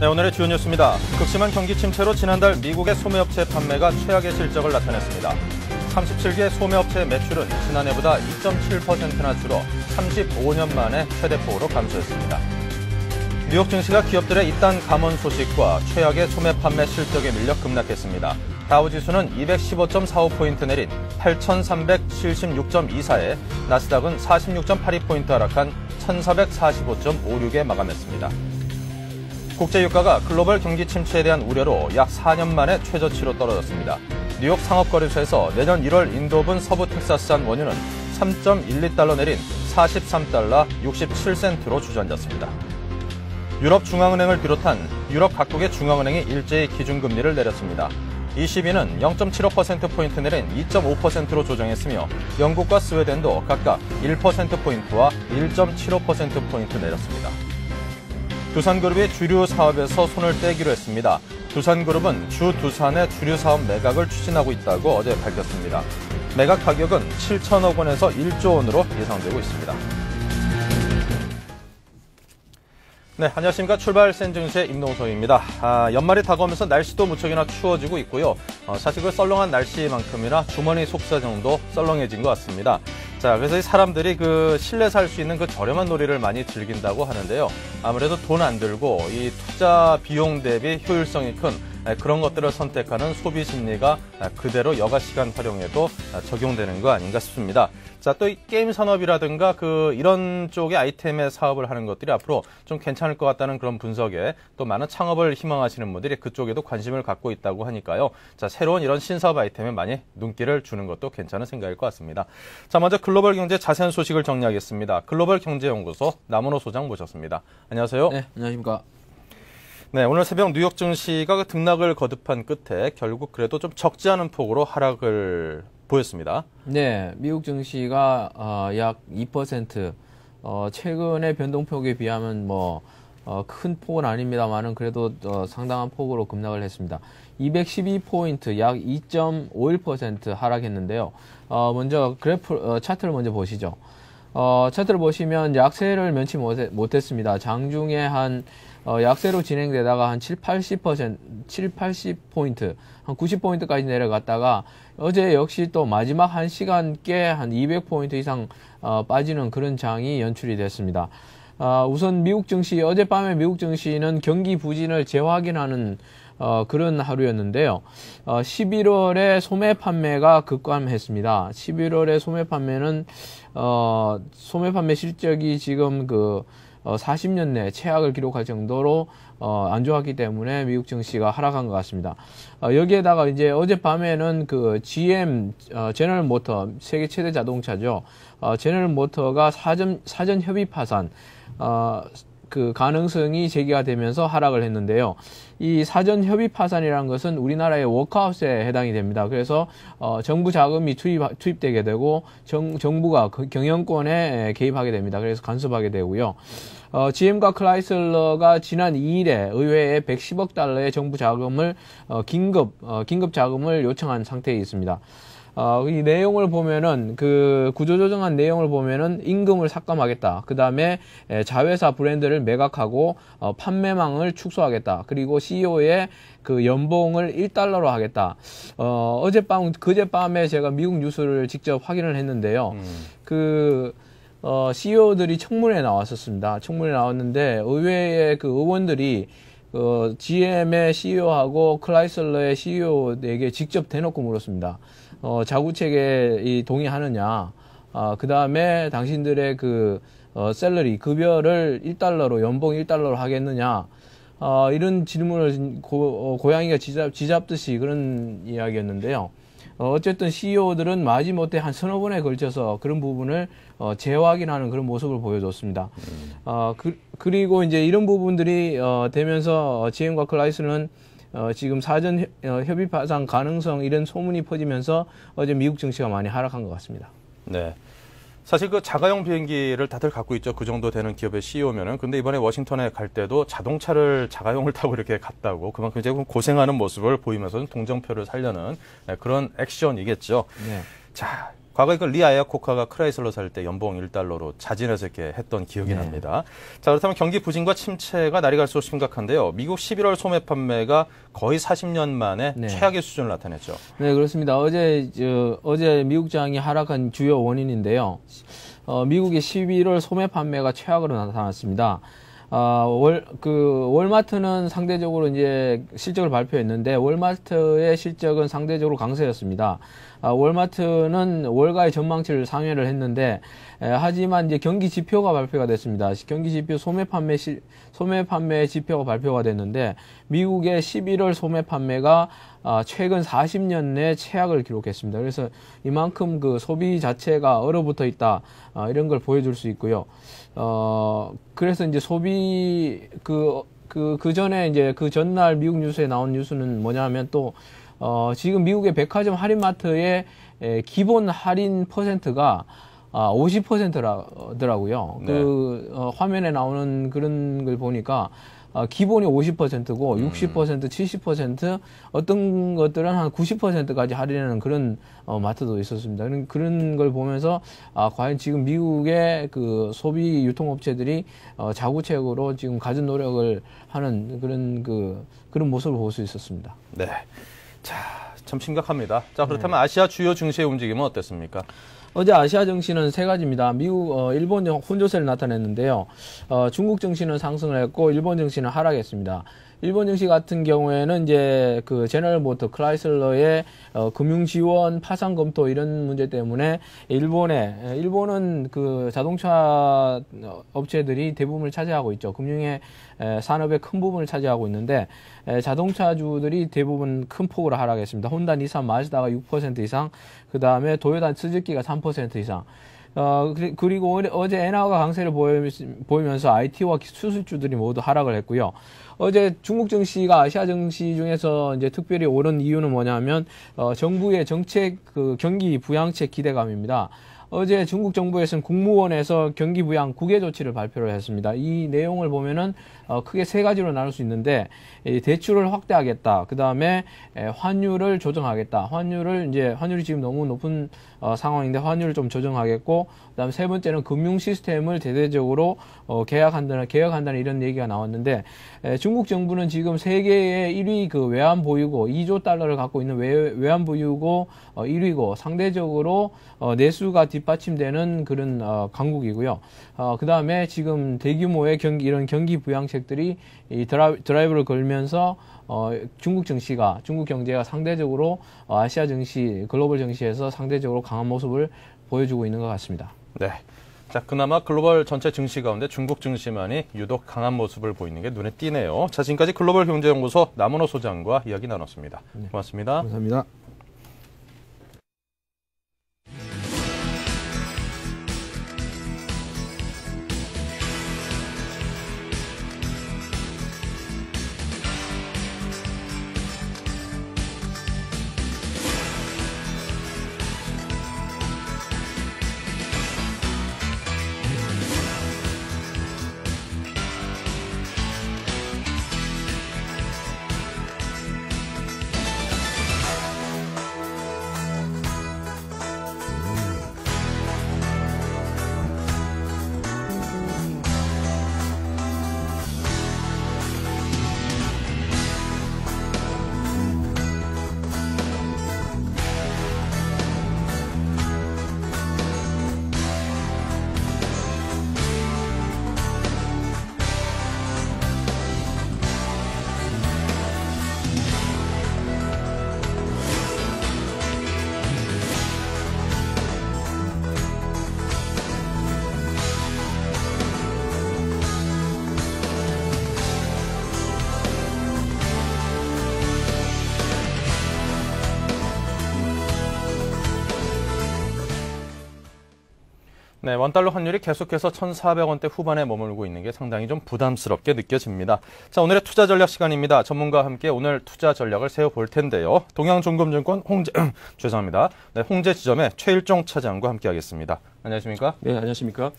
네, 오늘의 주요 뉴스입니다. 극심한 경기 침체로 지난달 미국의 소매업체 판매가 최악의 실적을 나타냈습니다. 37개 소매업체의 매출은 지난해보다 2.7%나 줄어 35년 만에 최대폭으로 감소했습니다. 뉴욕 증시가 기업들의 잇단 감원 소식과 최악의 소매 판매 실적에 밀려 급락했습니다. 다우지수는 215.45포인트 내린 8,376.24에 나스닥은 46.82포인트 하락한 1,445.56에 마감했습니다. 국제유가가 글로벌 경기 침체에 대한 우려로 약 4년 만에 최저치로 떨어졌습니다. 뉴욕 상업거래소에서 내년 1월 인도분 서부 텍사스산 원유는 3.12달러 내린 43달러 67센트로 주저앉았습니다. 유럽 중앙은행을 비롯한 유럽 각국의 중앙은행이 일제히 기준금리를 내렸습니다. ECB는 0.75%포인트 내린 2.5%로 조정했으며 영국과 스웨덴도 각각 1%포인트와 1.75%포인트 내렸습니다. 두산그룹이 주류 사업에서 손을 떼기로 했습니다. 두산그룹은 주 두산의 주류 사업 매각을 추진하고 있다고 어제 밝혔습니다. 매각 가격은 7천억 원에서 1조 원으로 예상되고 있습니다. 네, 안녕하십니까. 출발 센증시의 임동석입니다. 연말이 다가오면서 날씨도 무척이나 추워지고 있고요. 사실 그 썰렁한 날씨만큼이나 주머니 속사 정도 썰렁해진 것 같습니다. 자, 그래서 이 사람들이 그 실내 살 수 있는 그 저렴한 놀이를 많이 즐긴다고 하는데요. 아무래도 돈 안 들고 이 투자 비용 대비 효율성이 큰 그런 것들을 선택하는 소비 심리가 그대로 여가 시간 활용에도 적용되는 거 아닌가 싶습니다. 자, 또 이 게임 산업이라든가 이런 쪽의 아이템의 사업을 하는 것들이 앞으로 좀 괜찮을 것 같다는 그런 분석에 또 많은 창업을 희망하시는 분들이 그쪽에도 관심을 갖고 있다고 하니까요. 자, 새로운 이런 신사업 아이템에 많이 눈길을 주는 것도 괜찮은 생각일 것 같습니다. 자, 먼저 글로벌 경제 자세한 소식을 정리하겠습니다. 글로벌 경제연구소 남은호 소장 모셨습니다. 안녕하세요. 네, 안녕하십니까. 네, 오늘 새벽 뉴욕 증시가 등락을 거듭한 끝에 결국 그래도 좀 적지 않은 폭으로 하락을 보였습니다. 네, 미국 증시가 약 2%, 최근의 변동폭에 비하면 큰 폭은 아닙니다만은 그래도 상당한 폭으로 급락을 했습니다. 212포인트, 약 2.51% 하락했는데요. 먼저 차트를 먼저 보시죠. 차트를 보시면 약세를 면치 못했습니다. 장중에 약세로 진행되다가 한 80포인트, 한 90포인트까지 내려갔다가 어제 역시 또 마지막 1시간께 한 200포인트 이상 빠지는 그런 장이 연출이 됐습니다. 우선 미국 증시, 어젯밤에 미국 증시는 경기 부진을 재확인하는 그런 하루였는데요. 11월에 소매 판매가 급감했습니다. 11월에 소매 판매는 소매 판매 실적이 지금 40년 내 최악을 기록할 정도로 안 좋았기 때문에 미국 증시가 하락한 것 같습니다. 여기에다가 이제 어젯밤에는 GM 제너럴 모터, 세계 최대 자동차죠. 제너럴 모터가 사전 협의 파산 가능성이 제기가 되면서 하락을 했는데요. 이 사전 협의 파산이라는 것은 우리나라의 워크아웃에 해당이 됩니다. 그래서 정부 자금이 투입되게 되고 정부가 경영권에 개입하게 됩니다. 그래서 간섭하게 되고요. GM과 클라이슬러가 지난 2일에 의회에 110억 달러의 정부 자금을 긴급 자금을 요청한 상태에 있습니다. 이 내용을 보면은 구조조정한 내용을 보면은 임금을 삭감하겠다. 그 다음에 자회사 브랜드를 매각하고 판매망을 축소하겠다. 그리고 CEO의 연봉을 1달러로 하겠다. 그제밤에 제가 미국 뉴스를 직접 확인을 했는데요. CEO들이 청문회에 나왔었습니다. 청문회에 나왔는데 의회의 의원들이 GM의 CEO하고 클라이슬러의 CEO에게 직접 대놓고 물었습니다. 자구책에 동의하느냐, 그 다음에 당신들의 샐러리, 급여를 1달러로, 연봉 1달러로 하겠느냐, 이런 질문을 고양이가 쥐잡듯이 그런 이야기였는데요. 어쨌든 CEO들은 마지못해 한 서너 번에 걸쳐서 그런 부분을 재확인하는 그런 모습을 보여줬습니다. 그리고 이제 이런 부분들이 되면서 GM과 클라이스는 지금 사전 협의 파산 가능성 이런 소문이 퍼지면서 어제 미국 증시가 많이 하락한 것 같습니다. 네. 사실 자가용 비행기를 다들 갖고 있죠. 그 정도 되는 기업의 CEO면은. 근데 이번에 워싱턴에 갈 때도 자동차를 자가용을 타고 이렇게 갔다고 그만큼 이제 고생하는 모습을 보이면서 동정표를 살려는 그런 액션이겠죠. 네. 자, 과거에 그 리 아야코카가 크라이슬러 살 때 연봉 1달러로 자진해서 이렇게 했던 기억이 납니다. 자, 그렇다면 경기 부진과 침체가 날이 갈수록 심각한데요. 미국 11월 소매 판매가 거의 40년 만에 최악의 수준을 나타냈죠. 네, 그렇습니다. 어제 미국장이 하락한 주요 원인인데요. 미국의 11월 소매 판매가 최악으로 나타났습니다. 월마트는 상대적으로 이제 실적을 발표했는데, 월마트의 실적은 상대적으로 강세였습니다. 월마트는 월가의 전망치를 상회를 했는데, 하지만 이제 경기 지표가 발표가 됐습니다. 경기 지표 소매 판매 지표가 발표가 됐는데, 미국의 11월 소매 판매가 최근 40년 내 최악을 기록했습니다. 그래서 이만큼 그 소비 자체가 얼어붙어 있다, 이런 걸 보여줄 수 있고요. 그래서 이제 소비, 그 전에 이제 그 전날 미국 뉴스에 나온 뉴스는 뭐냐면 또, 지금 미국의 백화점 할인마트의 기본 할인 퍼센트가 50%라더라고요. 네. 화면에 나오는 그런 걸 보니까, 기본이 50%고 60%, 70%, 어떤 것들은 한 90%까지 할인하는 그런 마트도 있었습니다. 그런 걸 보면서 과연 지금 미국의 그 소비 유통업체들이 자구책으로 지금 갖은 노력을 하는 그런 모습을 볼 수 있었습니다. 네, 자, 참 심각합니다. 자, 그렇다면 아시아 주요 증시의 움직임은 어땠습니까? 어제 아시아 증시는 세 가지입니다. 미국, 일본 혼조세를 나타냈는데요. 중국 증시는 상승을 했고, 일본 증시는 하락했습니다. 일본 증시 같은 경우에는 이제 그 제너럴 모터 크라이슬러의 금융 지원 파산 검토 이런 문제 때문에 일본은 그 자동차 업체들이 대부분을 차지하고 있죠. 금융의 산업의 큰 부분을 차지하고 있는데 자동차주들이 대부분 큰 폭으로 하락했습니다. 혼다, 니산, 마즈다가 6% 이상, 그 다음에 도요타, 스즈키가 3% 이상. 그리고 어제 엔화가 강세를 보이면서 IT와 수출주들이 모두 하락을 했고요. 어제 중국 증시가 아시아 증시 중에서 이제 특별히 오른 이유는 뭐냐면, 정부의 정책, 경기 부양책 기대감입니다. 어제 중국 정부에서는 국무원에서 경기 부양 9개 조치를 발표를 했습니다. 이 내용을 보면은 크게 세 가지로 나눌 수 있는데, 대출을 확대하겠다. 그 다음에 환율을 조정하겠다. 환율이 지금 너무 높은 상황인데 환율을 좀 조정하겠고, 그 다음에 세 번째는 금융 시스템을 대대적으로 개혁한다는 이런 얘기가 나왔는데, 중국 정부는 지금 세계의 1위 그 외환 보유고 2조 달러를 갖고 있는 외환 보유고 1위고 상대적으로 내수가 뒷받침되는 그런 강국이고요. 그 다음에 지금 대규모의 이런 경기 부양책들이 이 드라이브를 걸면서 중국 경제가 상대적으로 아시아 증시, 글로벌 증시에서 상대적으로 강한 모습을 보여주고 있는 것 같습니다. 네. 자, 그나마 글로벌 전체 증시 가운데 중국 증시만이 유독 강한 모습을 보이는 게 눈에 띄네요. 자, 지금까지 글로벌 경제연구소 남은호 소장과 이야기 나눴습니다. 고맙습니다. 감사합니다. 네, 원달러 환율이 계속해서 1,400원대 후반에 머물고 있는 게 상당히 좀 부담스럽게 느껴집니다. 자, 오늘의 투자 전략 시간입니다. 전문가와 함께 오늘 투자 전략을 세워볼 텐데요. 동양종금증권 홍재 지점의 최일종 차장과 함께 하겠습니다. 안녕하십니까? 네, 안녕하십니까?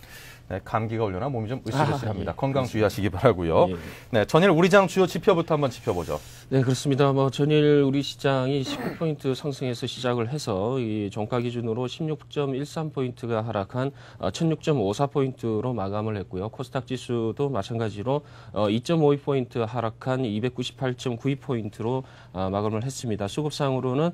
네, 감기가 올려나 몸이 좀 으실으실합니다. 예. 건강 주의하시기 바라고요. 예. 네, 전일 우리 시장 주요 지표부터 한번 짚어보죠. 네, 그렇습니다. 전일 우리 시장이 19포인트 상승해서 시작을 해서 이 종가 기준으로 16.13포인트가 하락한 16.54포인트로 마감을 했고요. 코스닥 지수도 마찬가지로 2.52포인트 하락한 298.92포인트로 마감을 했습니다. 수급상으로는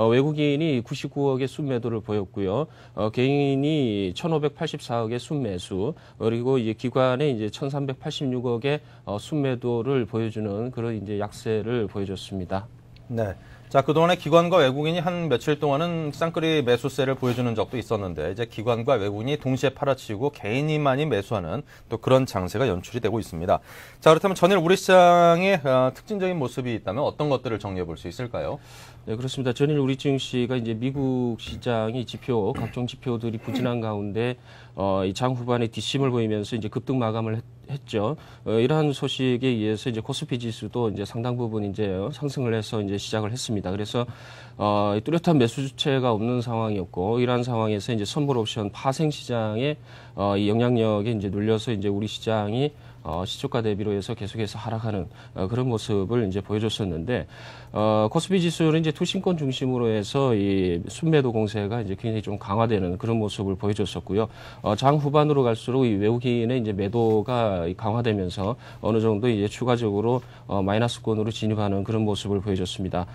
외국인이 99억의 순매도를 보였고요. 개인이 1,584억의 순매수, 그리고 이제 기관의 이제 1,386억의 순매도를 보여주는 그런 이제 약세를 보여줬습니다. 네. 자, 그동안에 기관과 외국인이 한 며칠 동안은 쌍끌이 매수세를 보여주는 적도 있었는데 이제 기관과 외국인이 동시에 팔아치우고 개인이 매수하는 또 그런 장세가 연출이 되고 있습니다. 자, 그렇다면 전일 우리 시장의 특징적인 모습이 있다면 어떤 것들을 정리해 볼 수 있을까요? 네, 그렇습니다. 전일 우리 증시가 이제 미국 시장이 각종 지표들이 부진한 가운데 이 장 후반에 뒷심을 보이면서 이제 급등 마감을 했죠. 이러한 소식에 의해서 이제 코스피 지수도 이제 상당 부분 이제 상승을 해서 이제 시작을 했습니다. 그래서 뚜렷한 매수 주체가 없는 상황이었고, 이러한 상황에서 이제 선물 옵션 파생 시장의 이 영향력에 이제 눌려서 이제 우리 시장이 시초가 대비로 해서 계속해서 하락하는 그런 모습을 이제 보여줬었는데, 코스피 지수는 이제 투신권 중심으로 해서 이 순매도 공세가 이제 굉장히 좀 강화되는 그런 모습을 보여줬었고요. 장 후반으로 갈수록 이 외국인의 이제 매도가 강화되면서 어느 정도 이제 추가적으로 마이너스권으로 진입하는 그런 모습을 보여줬습니다.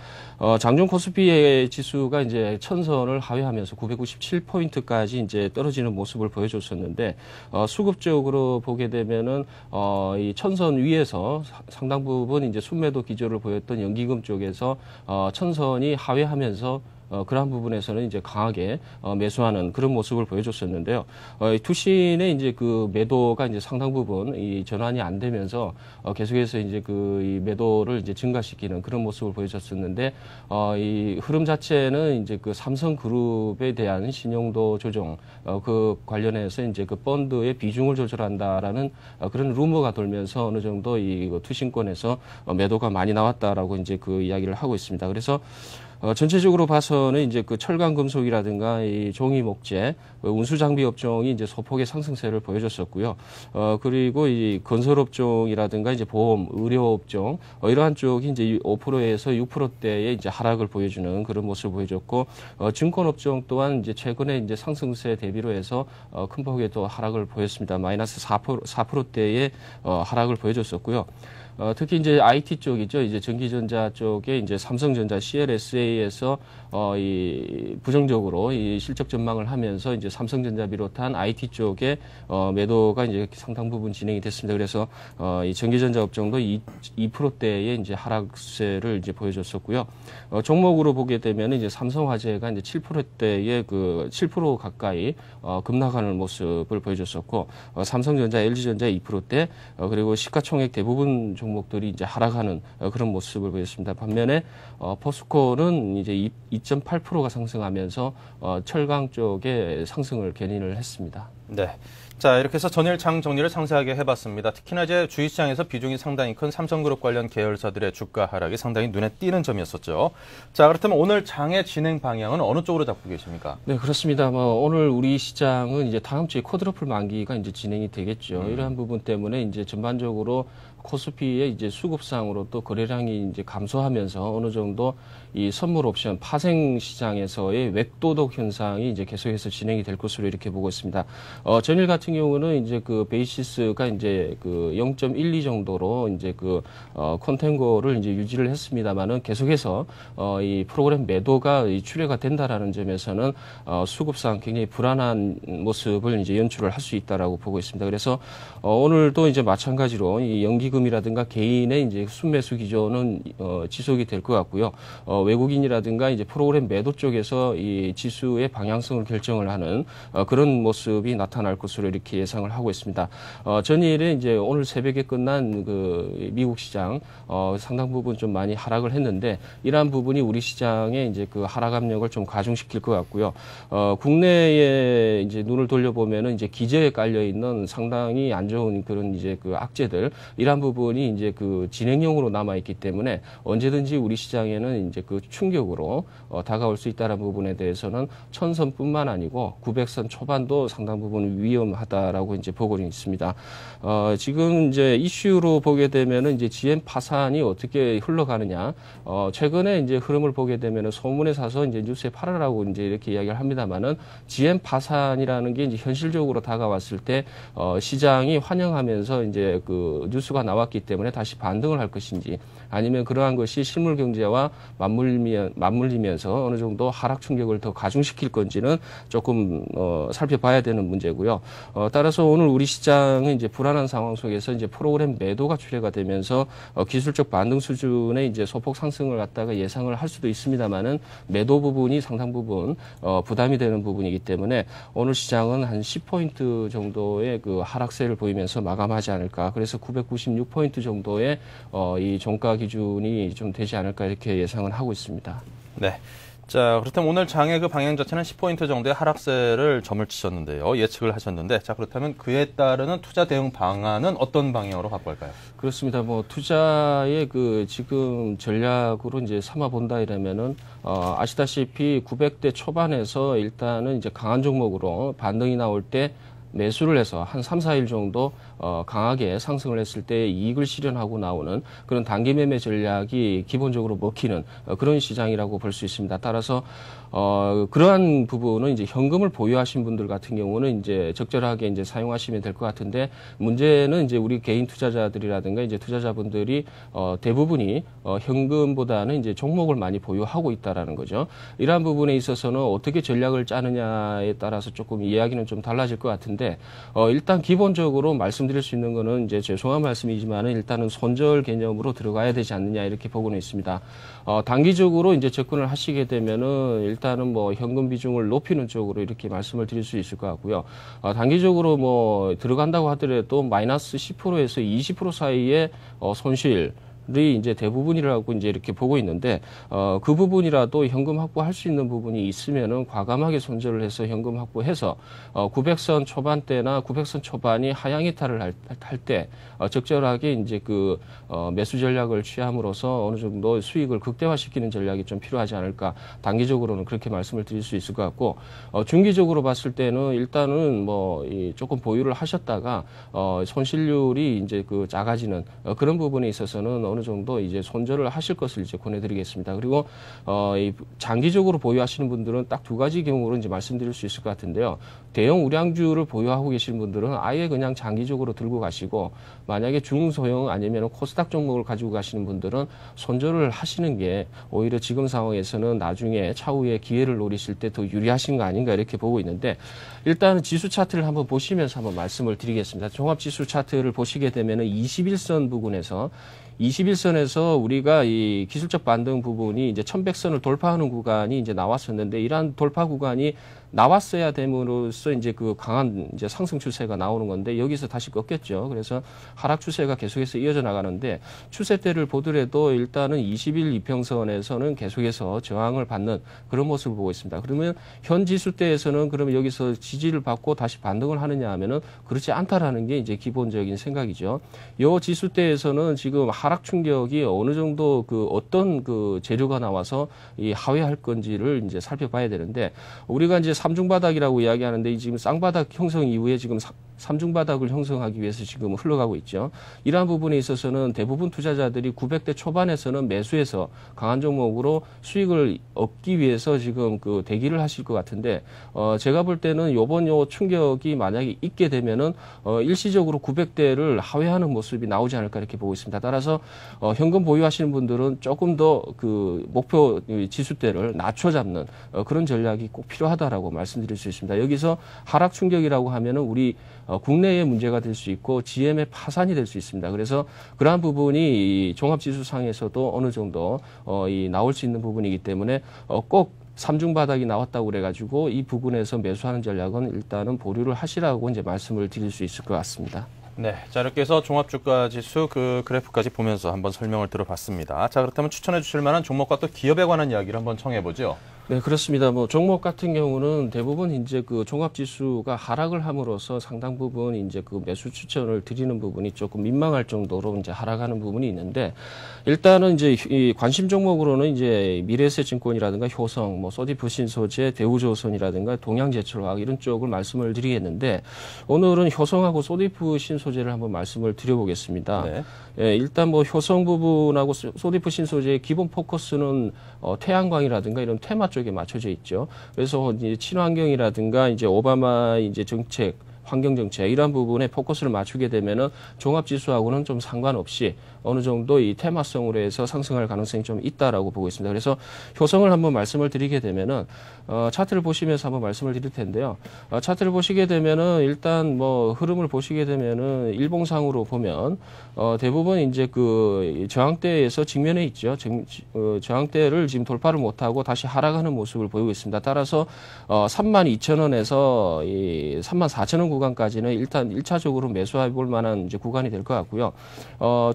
장중 코스피의 지수가 이제 천선을 하회하면서 997포인트까지 이제 떨어지는 모습을 보여줬었는데, 수급적으로 보게 되면은 이 천선 위에서 상당 부분 이제 순매도 기조를 보였던 연기금 쪽에서 천선이 하회하면서 그러한 부분에서는 이제 강하게 매수하는 그런 모습을 보여줬었는데요. 투신의 이제 그 매도가 이제 상당 부분 이 전환이 안 되면서 계속해서 이제 이 매도를 이제 증가시키는 그런 모습을 보여줬었는데, 이 흐름 자체는 이제 그 삼성그룹에 대한 신용도 조정 그 관련해서 이제 그 펀드의 비중을 조절한다라는 그런 루머가 돌면서 어느 정도 이 투신권에서 매도가 많이 나왔다라고 이제 그 이야기를 하고 있습니다. 그래서 전체적으로 봐서는 이제 그 철강 금속이라든가 이 종이 목재, 운수 장비 업종이 이제 소폭의 상승세를 보여줬었고요. 그리고 이 건설 업종이라든가 이제 보험, 의료 업종 이러한 쪽이 이제 5%에서 6%대의 이제 하락을 보여주는 그런 모습을 보여줬고, 증권 업종 또한 이제 최근에 이제 상승세 대비로 해서 큰 폭의 또 하락을 보였습니다. 마이너스 4%대의 하락을 보여줬었고요. 특히 이제 IT 쪽이죠. 이제 전기전자 쪽에 이제 삼성전자 CLSA에서 이 부정적으로 이 실적 전망을 하면서 이제 삼성전자 비롯한 IT 쪽에 매도가 이제 상당 부분 진행이 됐습니다. 그래서 이 전기전자 업종도 2%대의 이제 하락세를 이제 보여줬었고요. 종목으로 보게 되면 이제 삼성화재가 이제 7%대의 그 7% 가까이 급락하는 모습을 보여줬었고, 삼성전자, LG전자 2%대, 그리고 시가총액 대부분 종목들이 이제 하락하는 그런 모습을 보였습니다. 반면에 포스코는 이제 2.8%가 상승하면서 철강 쪽에 상승을 견인을 했습니다. 네. 자, 이렇게 해서 전일 장 정리를 상세하게 해봤습니다. 특히나 이제 주식시장에서 비중이 상당히 큰 삼성그룹 관련 계열사들의 주가 하락이 상당히 눈에 띄는 점이었었죠. 자, 그렇다면 오늘 장의 진행 방향은 어느 쪽으로 잡고 계십니까? 네, 그렇습니다. 오늘 우리 시장은 이제 다음 주에 쿼드러플 만기가 이제 진행이 되겠죠. 이러한 부분 때문에 이제 전반적으로 코스피의 이제 수급상으로 또 거래량이 이제 감소하면서 어느 정도 이 선물 옵션 파생 시장에서의 웹도덕 현상이 이제 계속해서 진행이 될 것으로 이렇게 보고 있습니다. 전일 같은 경우는 이제 그 베이시스가 이제 그 0.12 정도로 이제 그 컨텐고를 이제 유지를 했습니다만은 계속해서 이 프로그램 매도가 출회가 된다라는 점에서는 수급상 굉장히 불안한 모습을 이제 연출을 할 수 있다라고 보고 있습니다. 그래서 오늘도 이제 마찬가지로 이 연기금이라든가 개인의 이제 순매수 기조는 지속이 될 것 같고요. 외국인이라든가 이제 프로그램 매도 쪽에서 이 지수의 방향성을 결정을 하는 그런 모습이 나타날 것으로 이렇게 예상을 하고 있습니다. 전일에 이제 오늘 새벽에 끝난 그 미국 시장 상당 부분 좀 많이 하락을 했는데, 이러한 부분이 우리 시장의 이제 그 하락 압력을 좀 가중시킬 것 같고요. 국내에 이제 눈을 돌려보면은 이제 기저에 깔려 있는 상당히 안 좋은 그런 이제 그 악재들, 이러한 부분이 이제 그 진행형으로 남아 있기 때문에 언제든지 우리 시장에는 이제 그 충격으로 다가올 수 있다는 부분에 대해서는 천선뿐만 아니고 900선 초반도 상당 부분 부분 위험하다라고 이제 보고는 있습니다. 지금 이제 이슈로 보게 되면은 이제 GM 파산이 어떻게 흘러가느냐. 최근에 이제 흐름을 보게 되면은 소문에 사서 이제 뉴스에 팔아라고 이제 이렇게 이야기를 합니다만은 GM 파산이라는 게 이제 현실적으로 다가왔을 때 시장이 환영하면서 이제 그 뉴스가 나왔기 때문에 다시 반등을 할 것인지 아니면 그러한 것이 실물 경제와 맞물리면서 어느 정도 하락 충격을 더 가중시킬 건지는 조금 살펴봐야 되는 문제고요. 따라서 오늘 우리 시장은 이제 불안한 상황 속에서 이제 프로그램 매도가 출회가 되면서 기술적 반등 수준의 이제 소폭 상승을 갖다가 예상을 할 수도 있습니다만은 매도 부분이 상당 부분 부담이 되는 부분이기 때문에 오늘 시장은 한 10포인트 정도의 그 하락세를 보이면서 마감하지 않을까. 그래서 996포인트 정도의 이 종가 기준이 좀 되지 않을까 이렇게 예상을 하고 있습니다. 네. 자, 그렇다면 오늘 장의 그 방향 자체는 10포인트 정도의 하락세를 점을 치셨는데요. 예측을 하셨는데, 자, 그렇다면 그에 따르는 투자 대응 방안은 어떤 방향으로 갖고 갈까요? 그렇습니다. 뭐, 투자의 그 지금 전략으로 이제 삼아 본다 이러면은, 아시다시피 900대 초반에서 일단은 이제 강한 종목으로 반등이 나올 때 매수를 해서 한 3, 4일 정도 강하게 상승을 했을 때 이익을 실현하고 나오는 그런 단기 매매 전략이 기본적으로 먹히는 그런 시장이라고 볼 수 있습니다. 따라서 그러한 부분은 이제 현금을 보유하신 분들 같은 경우는 이제 적절하게 이제 사용하시면 될 것 같은데 문제는 이제 우리 개인 투자자들이라든가 이제 투자자분들이 대부분이 현금보다는 이제 종목을 많이 보유하고 있다라는 거죠. 이러한 부분에 있어서는 어떻게 전략을 짜느냐에 따라서 조금 이야기는 좀 달라질 것 같은데 일단 기본적으로 말씀드릴 수 있는 거는 이제 죄송한 말씀이지만은 일단은 손절 개념으로 들어가야 되지 않느냐 이렇게 보고는 있습니다. 단기적으로 이제 접근을 하시게 되면은 일단은 뭐 현금 비중을 높이는 쪽으로 이렇게 말씀을 드릴 수 있을 것 같고요. 단기적으로 뭐 들어간다고 하더라도 마이너스 10%에서 20% 사이의 손실 이 이제 대부분이라고 이제 이렇게 보고 있는데 그 부분이라도 현금 확보할 수 있는 부분이 있으면은 과감하게 손절을 해서 현금 확보해서 900선 초반대나 900선 초반이 하향 이탈을 할 때 적절하게 이제 그 매수 전략을 취함으로써 어느 정도 수익을 극대화시키는 전략이 좀 필요하지 않을까 단기적으로는 그렇게 말씀을 드릴 수 있을 것 같고 중기적으로 봤을 때는 일단은 뭐 조금 보유를 하셨다가 손실률이 이제 그 작아지는 그런 부분에 있어서는 어느 정도 이제 손절을 하실 것을 이제 권해드리겠습니다. 그리고 이 장기적으로 보유하시는 분들은 딱 두 가지 경우로 이제 말씀드릴 수 있을 것 같은데요. 대형 우량주를 보유하고 계시는 분들은 아예 그냥 장기적으로 들고 가시고 만약에 중소형 아니면 코스닥 종목을 가지고 가시는 분들은 손절을 하시는 게 오히려 지금 상황에서는 나중에 차후에 기회를 노리실 때 더 유리하신 거 아닌가 이렇게 보고 있는데 일단 지수 차트를 한번 보시면서 한번 말씀을 드리겠습니다. 종합지수 차트를 보시게 되면은 21선 부근에서 21선에서 우리가 이 기술적 반등 부분이 이제 1100선을 돌파하는 구간이 이제 나왔었는데 이러한 돌파 구간이 나왔어야 됨으로써 이제 그 강한 이제 상승 추세가 나오는 건데 여기서 다시 꺾였죠. 그래서 하락 추세가 계속해서 이어져 나가는데 추세대를 보더라도 일단은 20일 이평선에서는 계속해서 저항을 받는 그런 모습을 보고 있습니다. 그러면 현 지수대에서는 그러면 여기서 지지를 받고 다시 반등을 하느냐 하면은 그렇지 않다라는 게 이제 기본적인 생각이죠. 요 지수대에서는 지금 하락 충격이 어느 정도 그 어떤 그 재료가 나와서 이 하회할 건지를 이제 살펴봐야 되는데 우리가 이제 삼중바닥이라고 이야기하는데 지금 쌍바닥 형성 이후에 지금 삼중바닥을 형성하기 위해서 지금 흘러가고 있죠. 이러한 부분에 있어서는 대부분 투자자들이 900대 초반에서는 매수해서 강한 종목으로 수익을 얻기 위해서 지금 그 대기를 하실 것 같은데 제가 볼 때는 요번 요 충격이 만약에 있게 되면은 일시적으로 900대를 하회하는 모습이 나오지 않을까 이렇게 보고 있습니다. 따라서 현금 보유하시는 분들은 조금 더 그 목표 지수대를 낮춰 잡는 그런 전략이 꼭 필요하다라고 말씀드릴 수 있습니다. 여기서 하락 충격이라고 하면은 우리 국내의 문제가 될 수 있고 GM의 파산이 될 수 있습니다. 그래서 그러한 부분이 이 종합지수상에서도 어느 정도 나올 수 있는 부분이기 때문에 꼭 삼중바닥이 나왔다고 그래가지고 이 부분에서 매수하는 전략은 일단은 보류를 하시라고 이제 말씀을 드릴 수 있을 것 같습니다. 네, 자 이렇게 해서 종합주가지수 그 그래프까지 보면서 한번 설명을 들어봤습니다. 자 그렇다면 추천해 주실 만한 종목과 또 기업에 관한 이야기를 한번 청해보죠. 네, 그렇습니다. 뭐 종목 같은 경우는 대부분 이제 그 종합지수가 하락을 함으로써 상당 부분 이제 그 매수 추천을 드리는 부분이 조금 민망할 정도로 이제 하락하는 부분이 있는데, 일단은 이제 이 관심 종목으로는 이제 미래에셋증권이라든가 효성, 뭐 소디프 신소재, 대우조선이라든가 동양제철화학 이런 쪽을 말씀을 드리겠는데, 오늘은 효성하고 소디프 신소재를 한번 말씀을 드려보겠습니다. 네. 예, 일단 뭐 효성 부분하고 소디프 신소재의 기본 포커스는 태양광이라든가 이런 테마 쪽에 맞춰져 있죠. 그래서 이제 친환경이라든가 이제 오바마 이제 정책, 환경 정책 이런 부분에 포커스를 맞추게 되면은 종합 지수하고는 좀 상관없이 어느 정도 이 테마성으로 해서 상승할 가능성이 좀 있다라고 보고 있습니다. 그래서 효성을 한번 말씀을 드리게 되면은 차트를 보시면서 한번 말씀을 드릴 텐데요. 차트를 보시게 되면은 일단 뭐 흐름을 보시게 되면은 일봉상으로 보면 대부분 이제 그 저항대에서 직면해 있죠. 저항대를 지금 돌파를 못하고 다시 하락하는 모습을 보이고 있습니다. 따라서 32,000원에서 이 34,000원 구간까지는 일단 1차적으로 매수해 볼 만한 이제 구간이 될 것 같고요.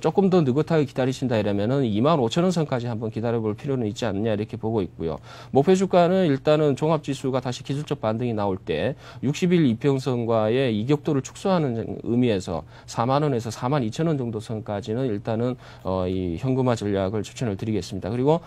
조금 더 느긋하게 기다리신다 이러면은 25,000원 선까지 한번 기다려 볼 필요는 있지 않느냐 이렇게 보고 있고요. 목표 주가는 일단은 종합지수가 다시 기술적 반등이 나올 때 60일 이평선과의 이격도를 축소하는 의미에서 4만 원에서 42,000원 정도 선까지는 일단은 이 현금화 전략을 추천을 드리겠습니다. 그리고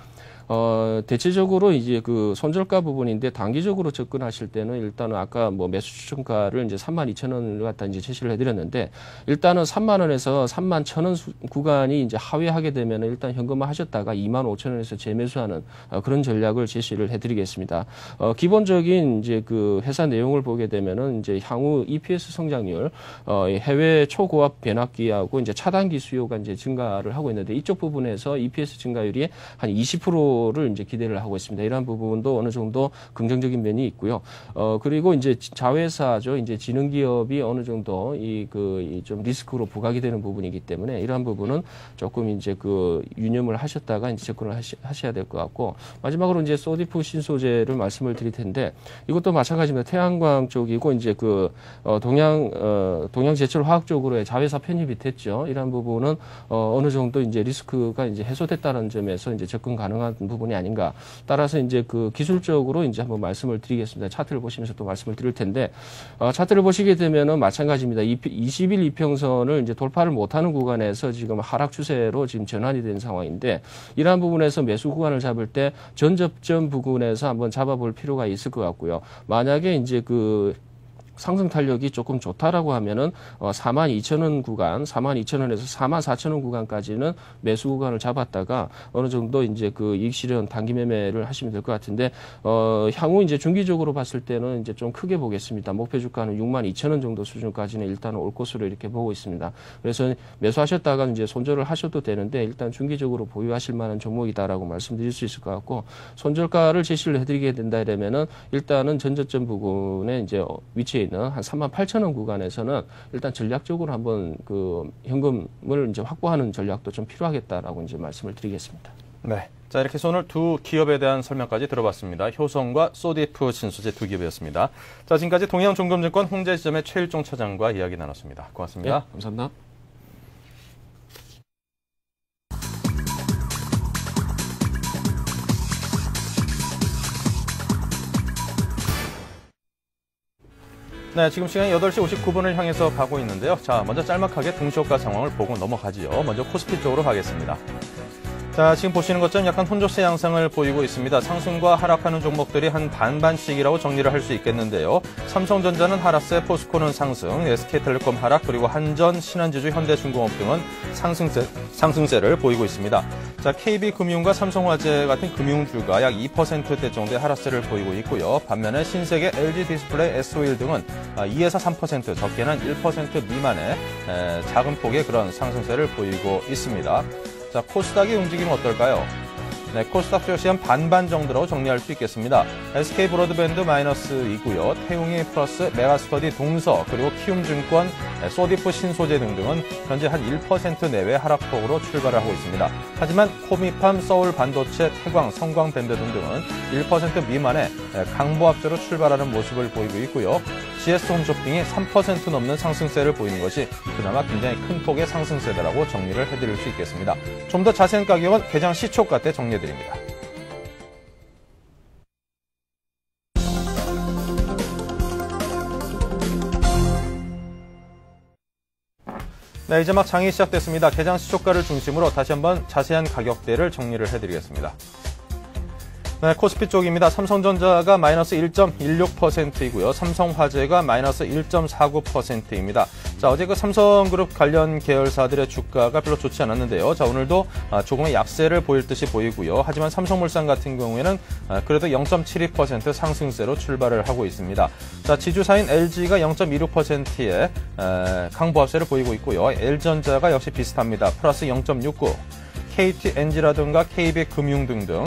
대체적으로 이제 그 손절가 부분인데 단기적으로 접근하실 때는 일단은 아까 뭐 매수 추천가를 이제 32,000원을 갖다 이제 제시를 해드렸는데, 일단은 3만 원에서 3만 1,000원 구간이 이제 하회하게 되면은 일단 현금화 하셨다가 25,000원에서 재매수하는 그런 전략을 제시를 해드리겠습니다. 기본적인 이제 그 회사 내용을 보게 되면은 이제 향후 EPS 성장률, 해외 초고압 변압기하고 이제 차단기 수요가 이제 증가를 하고 있는데, 이쪽 부분에서 EPS 증가율이 한 20%를 이제 기대를 하고 있습니다. 이러한 부분도 어느 정도 긍정적인 면이 있고요. 그리고 이제 자회사죠. 이제 지능 기업이 어느 정도 좀 리스크로 부각이 되는 부분이기 때문에 이러한 부분은 조금 이제 그 유념을 하셨다가 이제 접근을 하셔야 될 것 같고, 마지막으로 이제 소디프 신소재를 말씀을 드릴 텐데, 이것도 마찬가지입니다. 태양광 쪽이고 이제 그 동양 제철 화학 쪽으로의 자회사 편입이 됐죠. 이러한 부분은 어느 정도 이제 리스크가 이제 해소됐다는 점에서 이제 접근 가능한 부분이 아닌가. 따라서 이제 그 기술적으로 이제 한번 말씀을 드리겠습니다. 차트를 보시면서 또 말씀을 드릴 텐데, 차트를 보시게 되면은 마찬가지입니다. 20일 이평선을 이제 돌파를 못하는 구간에서 지금 하락 추세로 지금 전환이 된 상황인데, 이러한 부분에서 매수 구간을 잡을 때 전접점 부근에서 한번 잡아볼 필요가 있을 것 같고요. 만약에 이제 그 상승 탄력이 조금 좋다라고 하면은 42,000원 구간, 42,000원에서 44,000원 구간까지는 매수 구간을 잡았다가 어느 정도 이제 그 이익 실현 단기 매매를 하시면 될 것 같은데, 향후 이제 중기적으로 봤을 때는 이제 좀 크게 보겠습니다. 목표 주가는 62,000원 정도 수준까지는 일단 올 것으로 이렇게 보고 있습니다. 그래서 매수하셨다가 이제 손절을 하셔도 되는데, 일단 중기적으로 보유하실 만한 종목이다라고 말씀드릴 수 있을 것 같고, 손절가를 제시를 해드리게 된다 이러면은 일단은 전저점 부근에 이제 위치에 있는 한 38,000원 구간에서는 일단 전략적으로 한번 그 현금을 이제 확보하는 전략도 좀 필요하겠다라고 이제 말씀을 드리겠습니다. 네. 자, 이렇게 해서 오늘 두 기업에 대한 설명까지 들어봤습니다. 효성과 소디프 신소재 두 기업이었습니다. 자, 지금까지 동양종금증권 홍제지점의 최일종 차장과 이야기 나눴습니다. 고맙습니다. 네, 감사합니다. 네, 지금 시간이 8시 59분을 향해서 가고 있는데요. 자, 먼저 짤막하게 동시효과 상황을 보고 넘어가지요. 먼저 코스피 쪽으로 가겠습니다. 자, 지금 보시는 것처럼 약간 혼조세 양상을 보이고 있습니다. 상승과 하락하는 종목들이 한 반반씩이라고 정리를 할 수 있겠는데요. 삼성전자는 하락세, 포스코는 상승, SK텔레콤 하락, 그리고 한전, 신한지주, 현대중공업 등은 상승세를 보이고 있습니다. 자, KB금융과 삼성화재 같은 금융주가 약 2%대 정도의 하락세를 보이고 있고요. 반면에 신세계, LG디스플레이, S-오일 등은 2에서 3%, 적게는 1% 미만의 작은 폭의 그런 상승세를 보이고 있습니다. 자, 코스닥의 움직임은 어떨까요? 네, 코스닥 역시 한 반반 정도로 정리할 수 있겠습니다. SK 브로드밴드 마이너스이고요. 태웅이 플러스, 메가스터디, 동서, 그리고 키움증권, 소디프 신소재 등등은 현재 한 1% 내외 하락폭으로 출발을 하고 있습니다. 하지만 코미팜, 서울 반도체, 태광, 성광밴드 등등은 1% 미만의 강보합세로 출발하는 모습을 보이고 있고요. GS 홈쇼핑이 3% 넘는 상승세를 보이는 것이 그나마 굉장히 큰 폭의 상승세다라고 정리를 해드릴 수 있겠습니다. 좀 더 자세한 가격은 개장 시초가 때 정리해드립니다. 네, 이제 막 장이 시작됐습니다. 개장 시초가를 중심으로 다시 한번 자세한 가격대를 정리를 해드리겠습니다. 네, 코스피 쪽입니다. 삼성전자가 마이너스 1.16%이고요. 삼성화재가 마이너스 1.49%입니다. 자, 어제 그 삼성그룹 관련 계열사들의 주가가 별로 좋지 않았는데요. 자, 오늘도 조금의 약세를 보일 듯이 보이고요. 하지만 삼성물산 같은 경우에는 그래도 0.72% 상승세로 출발을 하고 있습니다. 자, 지주사인 LG가 0.26%의 강보합세를 보이고 있고요. LG전자가 역시 비슷합니다. 플러스 0.69%. KTNG라든가 KB금융 등등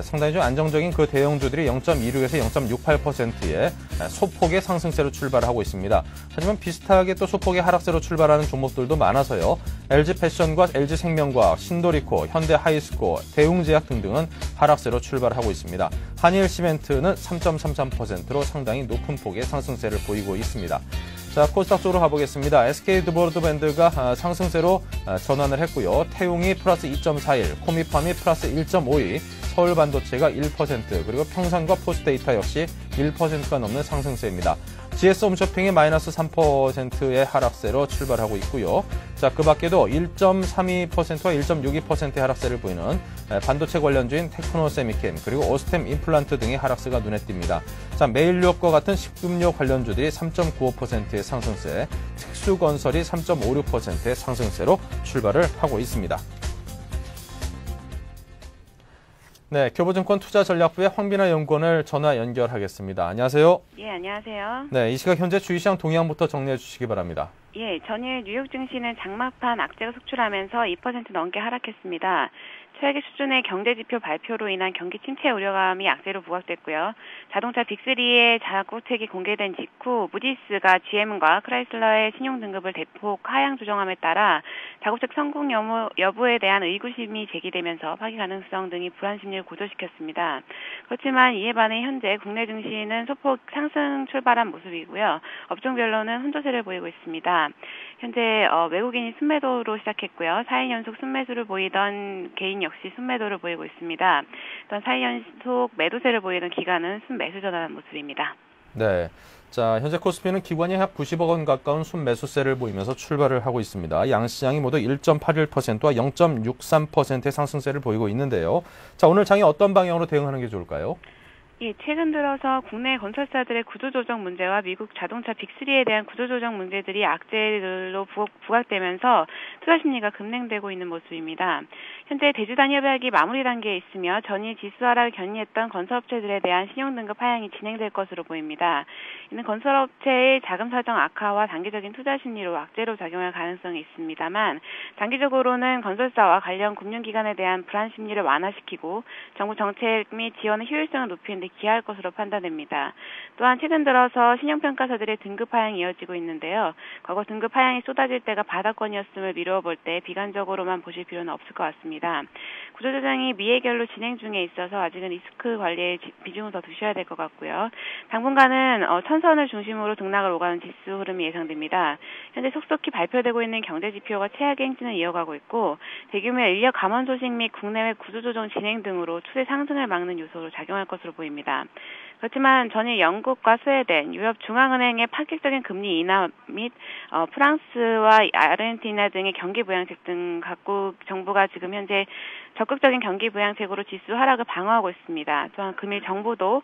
상당히 좀 안정적인 그 대형주들이 0.26에서 0.68%의 소폭의 상승세로 출발하고 있습니다. 하지만 비슷하게 또 소폭의 하락세로 출발하는 종목들도 많아서요. LG패션과 LG생명과학, 신도리코, 현대하이스코어, 대웅제약 등등은 하락세로 출발하고 있습니다. 한일시멘트는 3.33%로 상당히 높은 폭의 상승세를 보이고 있습니다. 자, 코스닥 쪽으로 가보겠습니다. SK드보르드밴드가 상승세로 전환을 했고요. 태웅이 플러스 2.41, 코미팜이 플러스 1.52, 서울반도체가 1%, 그리고 평산과 포스데이터 역시 1%가 넘는 상승세입니다. GS홈쇼핑이 마이너스 3%의 하락세로 출발하고 있고요. 자, 그 밖에도 1.32%와 1.62%의 하락세를 보이는 반도체 관련주인 테크노세미캠, 그리고 오스템 임플란트 등의 하락세가 눈에 띕니다. 자, 메일유업과 같은 식품료 관련주들이 3.95%의 상승세, 특수건설이 3.56%의 상승세로 출발을 하고 있습니다. 네, 교보증권 투자전략부의 황비나 연구원을 전화 연결하겠습니다. 안녕하세요. 예, 안녕하세요. 네, 이 시각 현재 주식시장 동향부터 정리해 주시기 바랍니다. 예, 전일 뉴욕 증시는 장막판 악재가 속출하면서 2% 넘게 하락했습니다. 최악의 수준의 경제지표 발표로 인한 경기 침체 우려감이 악재로 부각됐고요. 자동차 빅3의 자국책이 공개된 직후 무디스가 GM과 크라이슬러의 신용등급을 대폭 하향 조정함에 따라 자국책 성공 여부에 대한 의구심이 제기되면서 파기 가능성 등이 불안 심리를 고조시켰습니다. 그렇지만 이에 반해 현재 국내 증시는 소폭 상승 출발한 모습이고요. 업종별로는 혼조세를 보이고 있습니다. 현재 외국인이 순매도로 시작했고요. 4일 연속 순매수를 보이던 개인 역시 순매도를 보이고 있습니다. 또한 4일 연속 매도세를 보이던 기관은 순매수 전환한 모습입니다. 네, 자, 현재 코스피는 기관이 약 90억 원 가까운 순매수세를 보이면서 출발을 하고 있습니다. 양시장이 모두 1.81%와 0.63%의 상승세를 보이고 있는데요. 자, 오늘 장이 어떤 방향으로 대응하는 게 좋을까요? 예, 최근 들어서 국내 건설사들의 구조조정 문제와 미국 자동차 빅3에 대한 구조조정 문제들이 악재로 부각되면서 투자 심리가 급냉되고 있는 모습입니다. 현재 대주단 협약이 마무리 단계에 있으며 전일 지수 하락을 견인했던 건설업체들에 대한 신용등급 하향이 진행될 것으로 보입니다. 이는 건설업체의 자금 사정 악화와 단기적인 투자 심리로 악재로 작용할 가능성이 있습니다만 단기적으로는 건설사와 관련 금융기관에 대한 불안 심리를 완화시키고 정부 정책 및 지원의 효율성을 높이는 데 기여할 것으로 판단됩니다. 또한 최근 들어서 신용평가사들의 등급 하향이 이어지고 있는데요. 과거 등급 하향이 쏟아질 때가 바닥권이었음을 미루어 볼 때 비관적으로만 보실 필요는 없을 것 같습니다. 구조조정이 미해결로 진행 중에 있어서 아직은 리스크 관리에 비중을 더 두셔야 될 것 같고요. 당분간은 천선을 중심으로 등락을 오가는 지수 흐름이 예상됩니다. 현재 속속히 발표되고 있는 경제지표가 최악의 행진을 이어가고 있고 대규모의 인력 감원 소식 및 국내외 구조조정 진행 등으로 추세 상승을 막는 요소로 작용할 것으로 보입니다. 그렇지만 전일 영국과 스웨덴, 유럽 중앙은행의 파격적인 금리 인하 및 프랑스와 아르헨티나 등의 경기 부양책 등 각국 정부가 지금 현재 적극적인 경기 부양책으로 지수 하락을 방어하고 있습니다. 또한 금일 정부도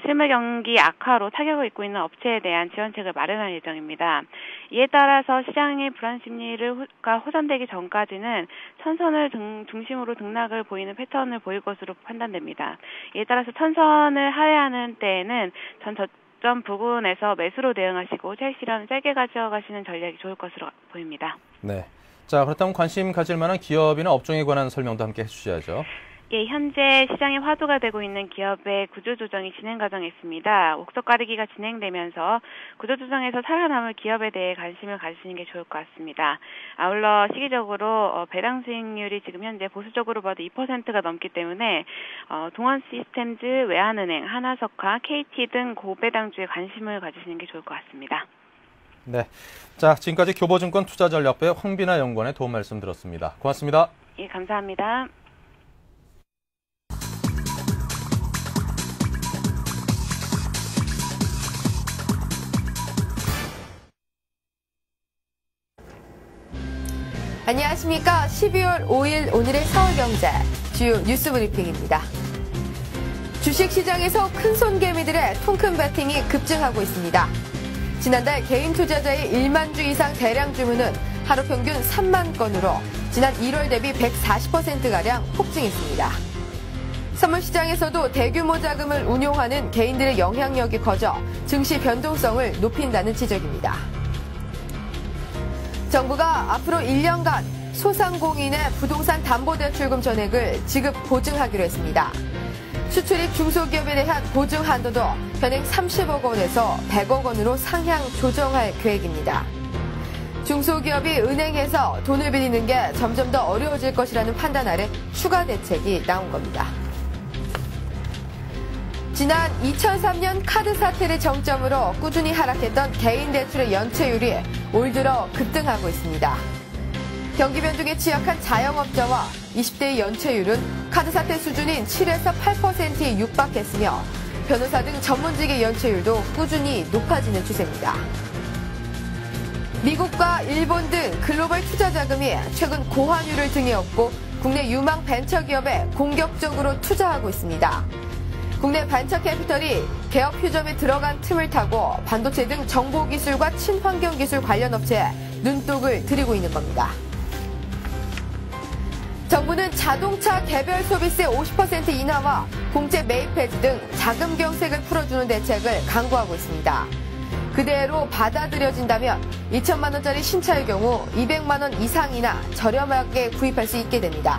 실물 경기 악화로 타격을 입고 있는 업체에 대한 지원책을 마련할 예정입니다. 이에 따라서 시장의 불안 심리가 호전되기 전까지는 천선을 중심으로 등락을 보이는 패턴을 보일 것으로 판단됩니다. 이에 따라서 천선을 하회하는 때에는 전 저점 부근에서 매수로 대응하시고 차익 실현 짧게 가져가시는 전략이 좋을 것으로 보입니다. 네. 자, 그렇다면 관심 가질 만한 기업이나 업종에 관한 설명도 함께 해주셔야죠. 예, 현재 시장에 화두가 되고 있는 기업의 구조조정이 진행 과정에 있습니다. 옥석 가리기가 진행되면서 구조조정에서 살아남을 기업에 대해 관심을 가지시는 게 좋을 것 같습니다. 아울러 시기적으로 배당 수익률이 지금 현재 보수적으로 봐도 2%가 넘기 때문에 동원시스템즈, 외환은행, 하나석화, KT 등 고배당주에 관심을 가지시는 게 좋을 것 같습니다. 네, 자, 지금까지 교보증권 투자전략부의 황비나 연구원의 도움 말씀 들었습니다. 고맙습니다. 예, 감사합니다. 안녕하십니까. 12월 5일 오늘의 서울경제 주요 뉴스 브리핑입니다. 주식시장에서 큰손개미들의 통큰 배팅이 급증하고 있습니다. 지난달 개인 투자자의 1만 주 이상 대량 주문은 하루 평균 3만 건으로 지난 1월 대비 140%가량 폭증했습니다. 선물시장에서도 대규모 자금을 운용하는 개인들의 영향력이 커져 증시 변동성을 높인다는 지적입니다. 정부가 앞으로 1년간 소상공인의 부동산 담보대출금 전액을 지급 보증하기로 했습니다. 수출입 중소기업에 대한 보증 한도도 현행 30억 원에서 100억 원으로 상향 조정할 계획입니다. 중소기업이 은행에서 돈을 빌리는 게 점점 더 어려워질 것이라는 판단 아래 추가 대책이 나온 겁니다. 지난 2003년 카드 사태를 정점으로 꾸준히 하락했던 개인 대출의 연체율이 올 들어 급등하고 있습니다. 경기 변동에 취약한 자영업자와 20대의 연체율은 카드 사태 수준인 7에서 8%에 육박했으며 변호사 등 전문직의 연체율도 꾸준히 높아지는 추세입니다. 미국과 일본 등 글로벌 투자 자금이 최근 고환율을 등에 업고 국내 유망 벤처기업에 공격적으로 투자하고 있습니다. 국내 벤처 캐피털이 개업 휴점에 들어간 틈을 타고 반도체 등 정보기술과 친환경기술 관련 업체에 눈독을 들이고 있는 겁니다. 정부는 자동차 개별 소비세 50% 인하와 공제 매입 폐지 등 자금 경색을 풀어주는 대책을 강구하고 있습니다. 그대로 받아들여진다면 2천만 원짜리 신차의 경우 200만 원 이상이나 저렴하게 구입할 수 있게 됩니다.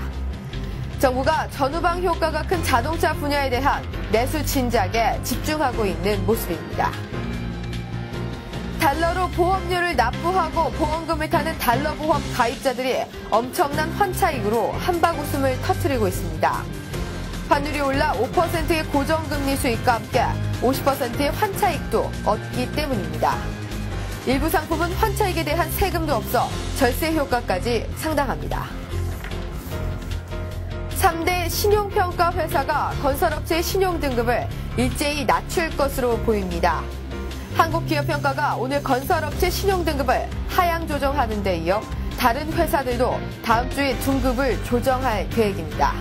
정부가 전후방 효과가 큰 자동차 분야에 대한 내수 진작에 집중하고 있는 모습입니다. 달러로 보험료를 납부하고 보험금을 타는 달러 보험 가입자들이 엄청난 환차익으로 한바구음을 터뜨리고 있습니다. 환율이 올라 5%의 고정금리 수익과 함께 50%의 환차익도 얻기 때문입니다. 일부 상품은 환차익에 대한 세금도 없어 절세 효과까지 상당합니다. 3대 신용평가 회사가 건설업체의 신용등급을 일제히 낮출 것으로 보입니다. 한국기업평가가 오늘 건설업체 신용등급을 하향 조정하는 데 이어 다른 회사들도 다음 주에 등급을 조정할 계획입니다.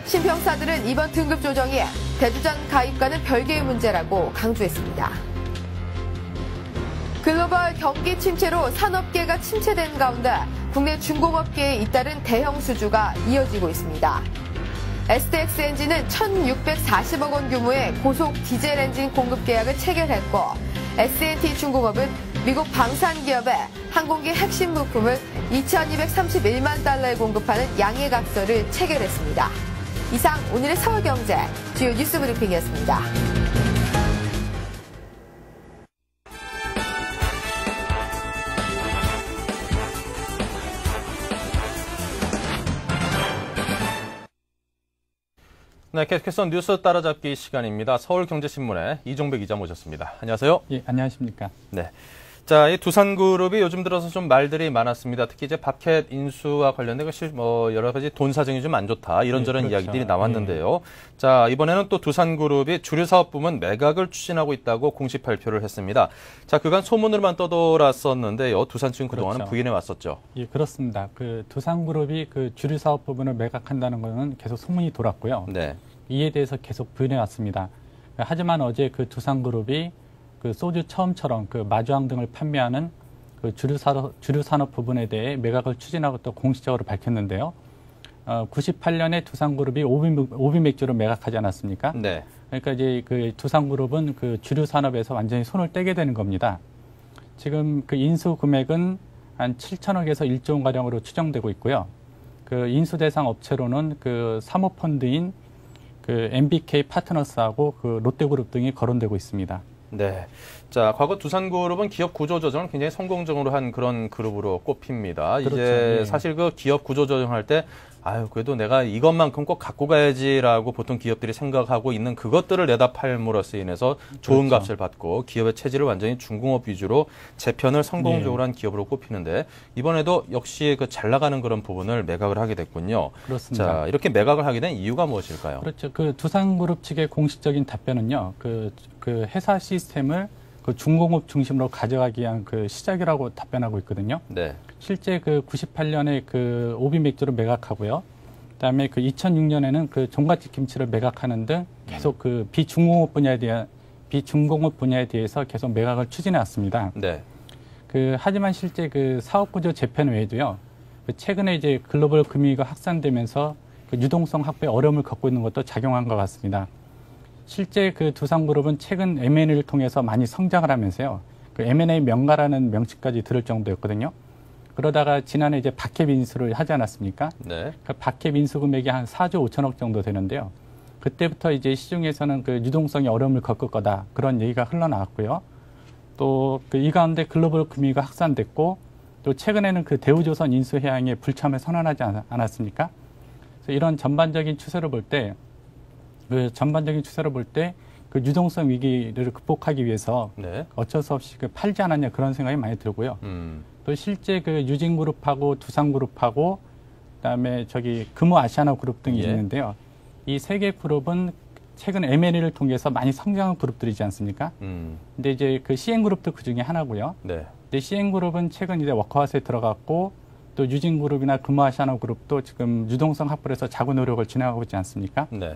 신평사들은 이번 등급 조정이 대주주 가입과는 별개의 문제라고 강조했습니다. 글로벌 경기 침체로 산업계가 침체된 가운데 국내 중공업계에 잇따른 대형 수주가 이어지고 있습니다. STX 엔진은 1,640억 원 규모의 고속 디젤 엔진 공급 계약을 체결했고 S&T 중공업은 미국 방산기업에 항공기 핵심 부품을 2,231만 달러에 공급하는 양해각서를 체결했습니다. 이상 오늘의 서울경제 주요 뉴스 브리핑이었습니다. 네, 계속해서 뉴스 따라잡기 시간입니다. 서울경제신문의 이종배 기자 모셨습니다. 안녕하세요. 예, 안녕하십니까. 네. 자, 이 두산그룹이 요즘 들어서 좀 말들이 많았습니다. 특히 이제 밥캣 인수와 관련된 여러 가지 돈 사정이 좀 안 좋다. 이런저런 그렇죠. 이야기들이 나왔는데요. 자, 이번에는 또 두산그룹이 주류사업 부문 매각을 추진하고 있다고 공식 발표를 했습니다. 자, 그간 소문으로만 떠돌았었는데요. 두산증 그동안은 그렇죠. 부인해 왔었죠. 예, 그렇습니다. 그 두산그룹이 그 주류사업 부분을 매각한다는 것은 계속 소문이 돌았고요. 네. 이에 대해서 계속 부인해 왔습니다. 하지만 어제 그 두산그룹이 그 소주 처음처럼 그 마주항 등을 판매하는 그 주류산업 부분에 대해 매각을 추진하고 또 공식적으로 밝혔는데요. 98년에 두산그룹이 오비 맥주를 매각하지 않았습니까? 네. 그러니까 이제 그 두산그룹은 그 주류산업에서 완전히 손을 떼게 되는 겁니다. 지금 그 인수 금액은 한 7천억에서 1조 원 가량으로 추정되고 있고요. 그 인수 대상 업체로는 그 사모펀드인 그 MBK 파트너스하고 그 롯데그룹 등이 거론되고 있습니다. 네. 자, 과거 두산그룹은 기업 구조 조정을 굉장히 성공적으로 한 그런 그룹으로 꼽힙니다. 그렇죠. 이제 예. 사실 그 기업 구조 조정할 때 그래도 내가 이것만큼 꼭 갖고 가야지라고 보통 기업들이 생각하고 있는 그것들을 내다 팔므로써 인해서 좋은 그렇죠. 값을 받고 기업의 체질을 완전히 중공업 위주로 재편을 성공적으로 한 기업으로 꼽히는데 이번에도 역시 그 잘 나가는 그런 부분을 매각을 하게 됐군요. 그렇습니다. 자, 이렇게 매각을 하게 된 이유가 무엇일까요? 그렇죠. 그 두산그룹 측의 공식적인 답변은요. 그 회사 시스템을 그 중공업 중심으로 가져가기 위한 그 시작이라고 답변하고 있거든요. 네. 실제 그 98년에 그 오비 맥주를 매각하고요. 그다음에 그 2006년에는 그 종갓집 김치를 매각하는 등 계속 그 비중공업 분야에 대해서 계속 매각을 추진해 왔습니다. 네. 하지만 실제 그 사업 구조 재편 외에도요. 그 최근에 이제 글로벌 금융위기가 확산되면서 그 유동성 확보에 어려움을 겪고 있는 것도 작용한 것 같습니다. 실제 그 두산그룹은 최근 M&A를 통해서 많이 성장을 하면서요. 그 M&A 명가라는 명칭까지 들을 정도였거든요. 그러다가 지난해 이제 박캡 인수를 하지 않았습니까? 네. 그 박캡 인수 금액이 한 4조 5천억 정도 되는데요. 그때부터 이제 시중에서는 그 유동성이 어려움을 겪을 거다. 그런 얘기가 흘러나왔고요. 또 그 이 가운데 글로벌 금융위기가 확산됐고 또 최근에는 그 대우조선 인수 해양에 불참을 선언하지 않았습니까? 그래서 이런 전반적인 추세를 볼 때 그 유동성 위기를 극복하기 위해서 네. 어쩔 수 없이 그 팔지 않았냐 그런 생각이 많이 들고요. 또 실제 그 유진그룹하고 두산그룹하고 그다음에 금호 아시아나그룹 등이 예. 있는데요. 이 세 개 그룹은 최근 M&A를 통해서 많이 성장한 그룹들이지 않습니까? 근데 이제 그 CN그룹도 그 중에 하나고요. 네. 근데 CN그룹은 최근 이제 워커아웃에 들어갔고 또 유진그룹이나 금호아시아나그룹도 지금 유동성 확보를 해서 자구 노력을 진행하고 있지 않습니까? 네.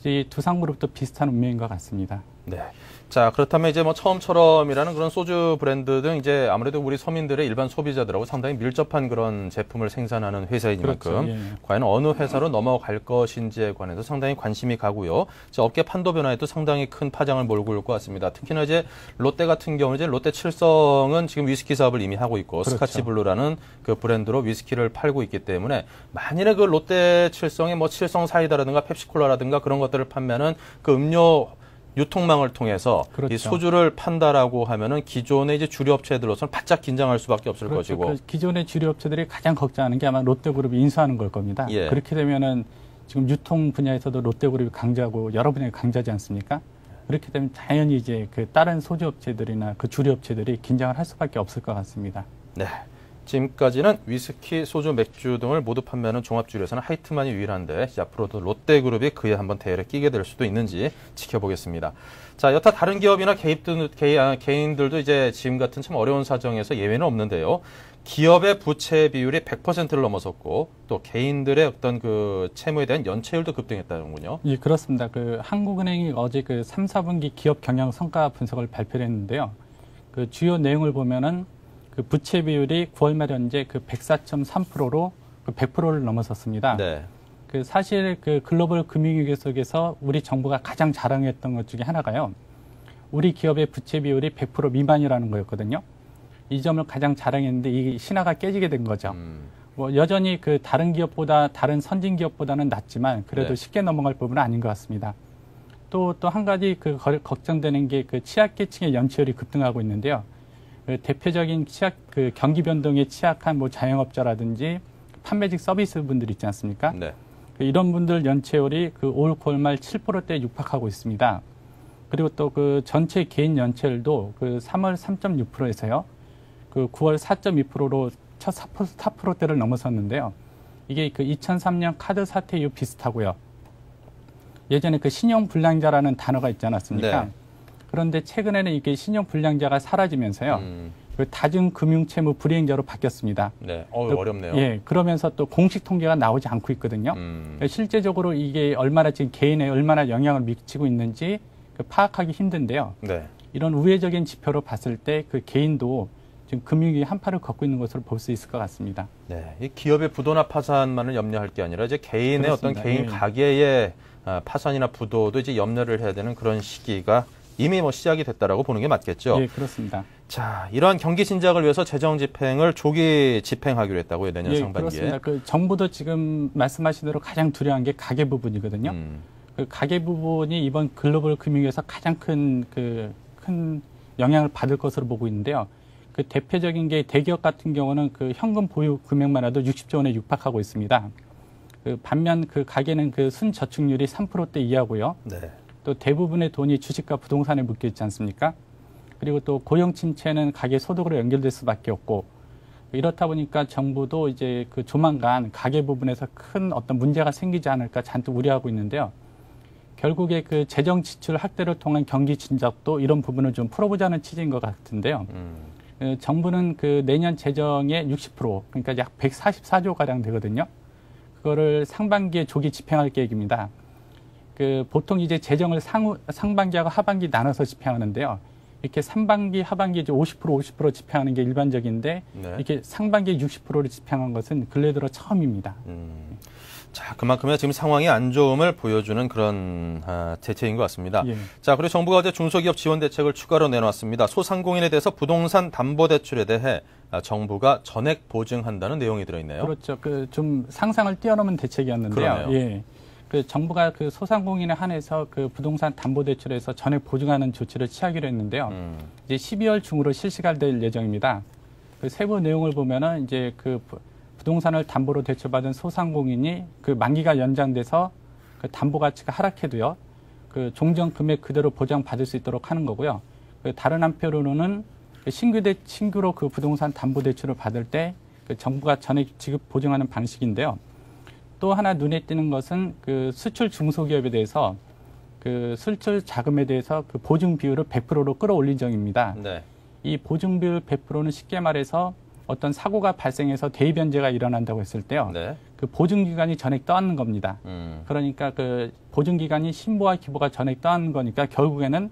이 두산그룹도 비슷한 운명인 것 같습니다. 네. 자, 그렇다면 이제 뭐 처음처럼이라는 그런 소주 브랜드 등 이제 아무래도 우리 서민들의 일반 소비자들하고 상당히 밀접한 그런 제품을 생산하는 회사이니만큼 그렇죠. 예. 과연 어느 회사로 넘어갈 것인지에 관해서 상당히 관심이 가고요. 업계 판도 변화에 도 상당히 큰 파장을 몰고 올 것 같습니다. 특히나 이제 롯데 같은 경우는 이제 롯데 칠성은 지금 위스키 사업을 이미 하고 있고 그렇죠. 스카치블루라는 그 브랜드로 위스키를 팔고 있기 때문에 만일에 그 롯데 칠성의 뭐 칠성 사이다라든가 펩시콜라라든가 그런 것들을 판매하는 그 음료 유통망을 통해서 그렇죠. 이 소주를 판다라고 하면은 기존의 이제 주류 업체들로서는 바짝 긴장할 수밖에 없을 그렇죠. 것이고. 그 기존의 주류 업체들이 가장 걱정하는 게 아마 롯데그룹이 인수하는 걸 겁니다. 예. 그렇게 되면은 지금 유통 분야에서도 롯데그룹이 강자고 여러 분야에 강자지 않습니까? 그렇게 되면 당연히 이제 그 다른 소주 업체들이나 그 주류 업체들이 긴장을 할 수밖에 없을 것 같습니다. 네. 지금까지는 위스키, 소주, 맥주 등을 모두 판매하는 종합주류에서는 하이트만이 유일한데 이제 앞으로도 롯데그룹이 그에 한번 대열에 끼게 될 수도 있는지 지켜보겠습니다. 자, 여타 다른 기업이나 개인들도 이제 지금 같은 참 어려운 사정에서 예외는 없는데요. 기업의 부채 비율이 100%를 넘어섰고 또 개인들의 어떤 그 채무에 대한 연체율도 급등했다는군요. 예, 그렇습니다. 그 한국은행이 어제 그 3, 4분기 기업 경영 성과 분석을 발표를 했는데요. 그 주요 내용을 보면은 그 부채 비율이 9월 말 현재 그 104.3%로 그 100%를 넘어섰습니다. 네. 그 사실 그 글로벌 금융위기 속에서 우리 정부가 가장 자랑했던 것 중에 하나가요. 우리 기업의 부채 비율이 100% 미만이라는 거였거든요. 이 점을 가장 자랑했는데 이 신화가 깨지게 된 거죠. 뭐 여전히 그 다른 선진 기업보다는 낮지만 그래도 네. 쉽게 넘어갈 부분은 아닌 것 같습니다. 또 한 가지 그 걱정되는 게 그 취약계층의 연체율이 급등하고 있는데요. 그 대표적인 그 경기 변동에 취약한 뭐 자영업자라든지 판매직 서비스 분들 있지 않습니까? 네. 이런 분들 연체율이 그 올 9월 말 7%대에 육박하고 있습니다. 그리고 또 그 전체 개인 연체율도 그 3월 3.6%에서요. 그 9월 4.2%로 첫 4%대를 넘어섰는데요. 이게 그 2003년 카드 사태 이후 비슷하고요. 예전에 그 신용불량자라는 단어가 있지 않았습니까? 네. 그런데 최근에는 이게 신용불량자가 사라지면서요. 그 다중금융채무 불이행자로 바뀌었습니다. 네. 어렵네요. 예, 그러면서 또 공식 통계가 나오지 않고 있거든요. 실제적으로 이게 얼마나 지금 개인에 얼마나 영향을 미치고 있는지 파악하기 힘든데요. 네. 이런 우회적인 지표로 봤을 때 그 개인도 지금 금융위기 한파를 걷고 있는 것으로 볼 수 있을 것 같습니다. 네. 이 기업의 부도나 파산만을 염려할 게 아니라 이제 개인의 그렇습니다. 어떤 개인 예. 가게의 파산이나 부도도 이제 염려를 해야 되는 그런 시기가 이미 뭐 시작이 됐다라고 보는 게 맞겠죠. 예, 그렇습니다. 자, 이러한 경기 진작을 위해서 재정 집행을 조기 집행하기로 했다고요, 내년 예, 상반기에. 그렇습니다. 그 정부도 지금 말씀하신 대로 가장 두려운 게 가계 부분이거든요. 그 가계 부분이 이번 글로벌 금융위기에서 가장 큰 영향을 받을 것으로 보고 있는데요. 그 대표적인 게 대기업 같은 경우는 그 현금 보유 금액만 해도 60조 원에 육박하고 있습니다. 그 반면 그 가계는 그 순저축률이 3%대 이하고요. 네. 또 대부분의 돈이 주식과 부동산에 묶여 있지 않습니까? 그리고 또 고용 침체는 가계 소득으로 연결될 수밖에 없고 이렇다 보니까 정부도 이제 그 조만간 가계 부분에서 큰 어떤 문제가 생기지 않을까 잔뜩 우려하고 있는데요. 결국에 그 재정 지출 확대를 통한 경기 진작도 이런 부분을 좀 풀어보자는 취지인 것 같은데요. 정부는 그 내년 재정의 60%, 그러니까 약 144조 가량 되거든요. 그거를 상반기에 조기 집행할 계획입니다. 그 보통 이제 재정을 상반기하고 하반기 나눠서 집행하는데요. 이렇게 상반기, 하반기 이제 50% 집행하는 게 일반적인데 네. 이렇게 상반기에 60%를 집행한 것은 근래 들어 처음입니다. 자, 그만큼의 지금 상황이 안 좋음을 보여주는 그런 대책인 것 같습니다. 예. 자, 그리고 정부가 어제 중소기업 지원 대책을 추가로 내놓았습니다. 소상공인에 대해서 부동산 담보대출에 대해 정부가 전액 보증한다는 내용이 들어있네요. 그렇죠. 그 좀 상상을 뛰어넘은 대책이었는데요. 그러네요. 예. 그 정부가 그 소상공인에 한해서 그 부동산 담보대출에서 전액 보증하는 조치를 취하기로 했는데요. 이제 12월 중으로 실시가 될 예정입니다. 그 세부 내용을 보면은 이제 그 부동산을 담보로 대출받은 소상공인이 그 만기가 연장돼서 그 담보 가치가 하락해도요, 그 종전 금액 그대로 보장받을 수 있도록 하는 거고요. 그 다른 한편으로는 신규로 그 부동산 담보 대출을 받을 때 그 정부가 전액 지급 보증하는 방식인데요. 또 하나 눈에 띄는 것은 그 수출 중소기업에 대해서 그 수출 자금에 대해서 그 보증 비율을 100%로 끌어올린 점입니다. 네. 이 보증 비율 100%는 쉽게 말해서 어떤 사고가 발생해서 대위 변제가 일어난다고 했을 때요. 네. 그 보증 기간이 전액 떠안는 겁니다. 그러니까 그 보증 기간이 신보와 기보가 전액 떠안는 거니까 결국에는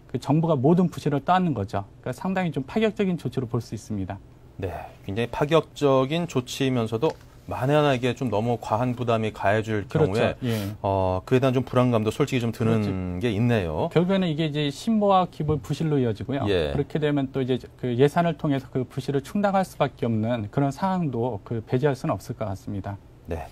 그 정부가 모든 부실을 떠안는 거죠. 그러니까 상당히 좀 파격적인 조치로 볼 수 있습니다. 네. 굉장히 파격적인 조치이면서도 만에 하나 이게 좀 너무 과한 부담이 가해질 그렇죠. 경우에 예. 그에 대한 좀 불안감도 솔직히 좀 드는 그렇죠. 게 있네요. 결국에는 이게 이제 신보와 기보 부실로 이어지고요. 예. 그렇게 되면 또 이제 그 예산을 통해서 그 부실을 충당할 수밖에 없는 그런 상황도 그 배제할 수는 없을 것 같습니다. 네.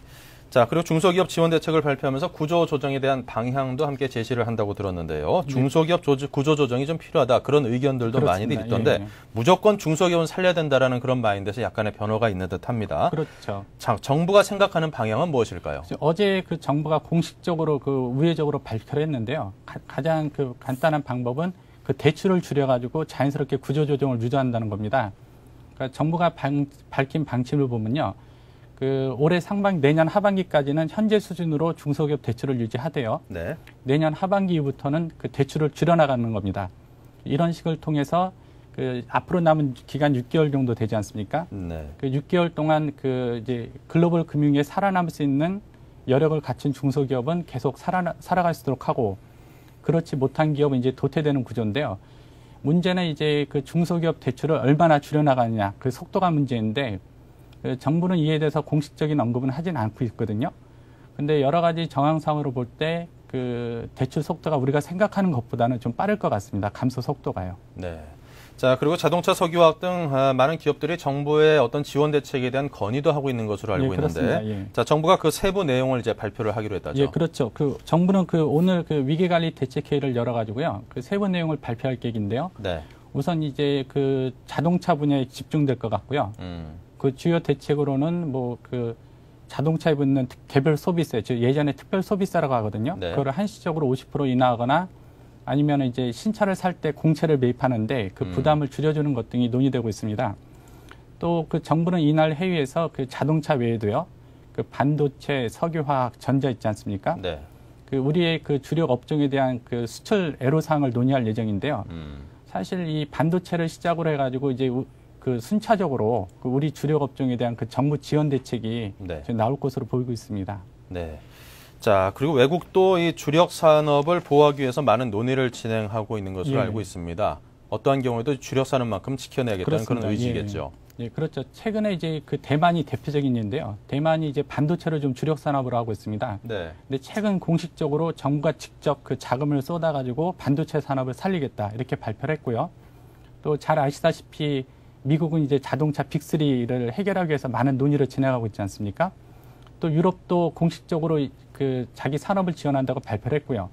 자, 그리고 중소기업 지원 대책을 발표하면서 구조 조정에 대한 방향도 함께 제시를 한다고 들었는데요. 중소기업 구조 조정이 좀 필요하다. 그런 의견들도 그렇습니다. 많이들 있던데 예. 무조건 중소기업은 살려야 된다라는 그런 마인드에서 약간의 변화가 있는 듯합니다. 그렇죠. 자, 정부가 생각하는 방향은 무엇일까요? 어제 그 정부가 공식적으로 그 우회적으로 발표를 했는데요. 가장 그 간단한 방법은 그 대출을 줄여가지고 자연스럽게 구조 조정을 유도한다는 겁니다. 그러니까 정부가 밝힌 방침을 보면요. 그 올해 내년 하반기까지는 현재 수준으로 중소기업 대출을 유지하되요. 네. 내년 하반기 이후부터는 그 대출을 줄여나가는 겁니다. 이런 식을 통해서 그 앞으로 남은 기간 6개월 정도 되지 않습니까? 네. 그 6개월 동안 그 이제 글로벌 금융에 살아남을 수 있는 여력을 갖춘 중소기업은 계속 살아갈 수 있도록 하고, 그렇지 못한 기업은 이제 도태되는 구조인데요. 문제는 이제 그 중소기업 대출을 얼마나 줄여나가느냐, 그 속도가 문제인데, 정부는 이에 대해서 공식적인 언급은 하진 않고 있거든요. 근데 여러 가지 정황상으로 볼 때 그 대출 속도가 우리가 생각하는 것보다는 좀 빠를 것 같습니다. 감소 속도가요. 네. 자, 그리고 자동차, 석유화학 등 많은 기업들이 정부의 어떤 지원 대책에 대한 건의도 하고 있는 것으로 알고 예, 그렇습니다. 있는데, 예. 자, 정부가 그 세부 내용을 이제 발표를 하기로 했다죠. 예, 그렇죠. 그 정부는 그 오늘 그 위기관리 대책회의를 열어가지고요. 그 세부 내용을 발표할 계획인데요. 네. 우선 이제 그 자동차 분야에 집중될 것 같고요. 그 주요 대책으로는 뭐 그 자동차에 붙는 개별 소비세, 즉 예전에 특별 소비세라고 하거든요. 네. 그거를 한시적으로 50% 인하하거나 아니면 이제 신차를 살 때 공채를 매입하는데 그 부담을 줄여주는 것 등이 논의되고 있습니다. 또 그 정부는 이날 회의에서 그 자동차 외에도요, 그 반도체, 석유화학, 전자 있지 않습니까? 네. 그 우리의 그 주력 업종에 대한 그 수출 애로사항을 논의할 예정인데요. 사실 이 반도체를 시작으로 해가지고 이제 그 순차적으로 그 우리 주력 업종에 대한 그 정부 지원 대책이 네. 지금 나올 것으로 보이고 있습니다. 네. 자, 그리고 외국도 이 주력 산업을 보호하기 위해서 많은 논의를 진행하고 있는 것으로 예. 알고 있습니다. 어떠한 경우에도 주력 산업만큼 지켜내야겠다는 그런 그렇습니다. 의지겠죠. 예, 그렇죠. 최근에 이제 그 대만이 대표적인 예인데요. 대만이 이제 반도체를 좀 주력 산업으로 하고 있습니다. 네. 근데 최근 공식적으로 정부가 직접 그 자금을 쏟아가지고 반도체 산업을 살리겠다 이렇게 발표를 했고요. 또 잘 아시다시피 미국은 이제 자동차 빅3를 해결하기 위해서 많은 논의를 진행하고 있지 않습니까? 또 유럽도 공식적으로 그 자기 산업을 지원한다고 발표를 했고요.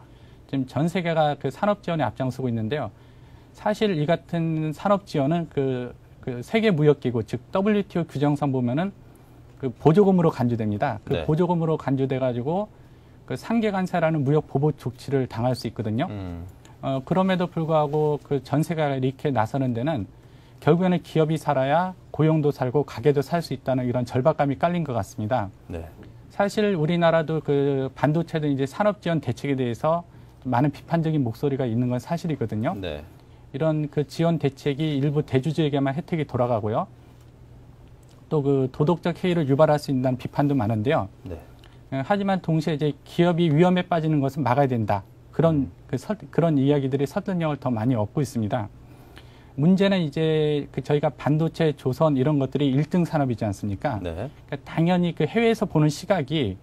지금 전 세계가 그 산업 지원에 앞장서고 있는데요. 사실 이 같은 산업 지원은 그 세계 무역기구, 즉 WTO 규정상 보면은 그 보조금으로 간주됩니다. 그 네. 보조금으로 간주돼가지고 그 상계 관세라는 무역 보복 조치를 당할 수 있거든요. 그럼에도 불구하고 그 전 세계가 이렇게 나서는 데는 결국에는 기업이 살아야 고용도 살고 가게도 살 수 있다는 이런 절박감이 깔린 것 같습니다. 네. 사실 우리나라도 그 반도체 등 이제 산업 지원 대책에 대해서 많은 비판적인 목소리가 있는 건 사실이거든요. 네. 이런 그 지원 대책이 일부 대주주에게만 혜택이 돌아가고요. 또 그 도덕적 해이를 유발할 수 있다는 비판도 많은데요. 네. 하지만 동시에 이제 기업이 위험에 빠지는 것은 막아야 된다. 그런 그런 이야기들이 설득력을 더 많이 얻고 있습니다. 문제는 이제 그 저희가 반도체, 조선 이런 것들이 1등 산업이지 않습니까? 네. 그러니까 당연히 그 해외에서 보는 시각이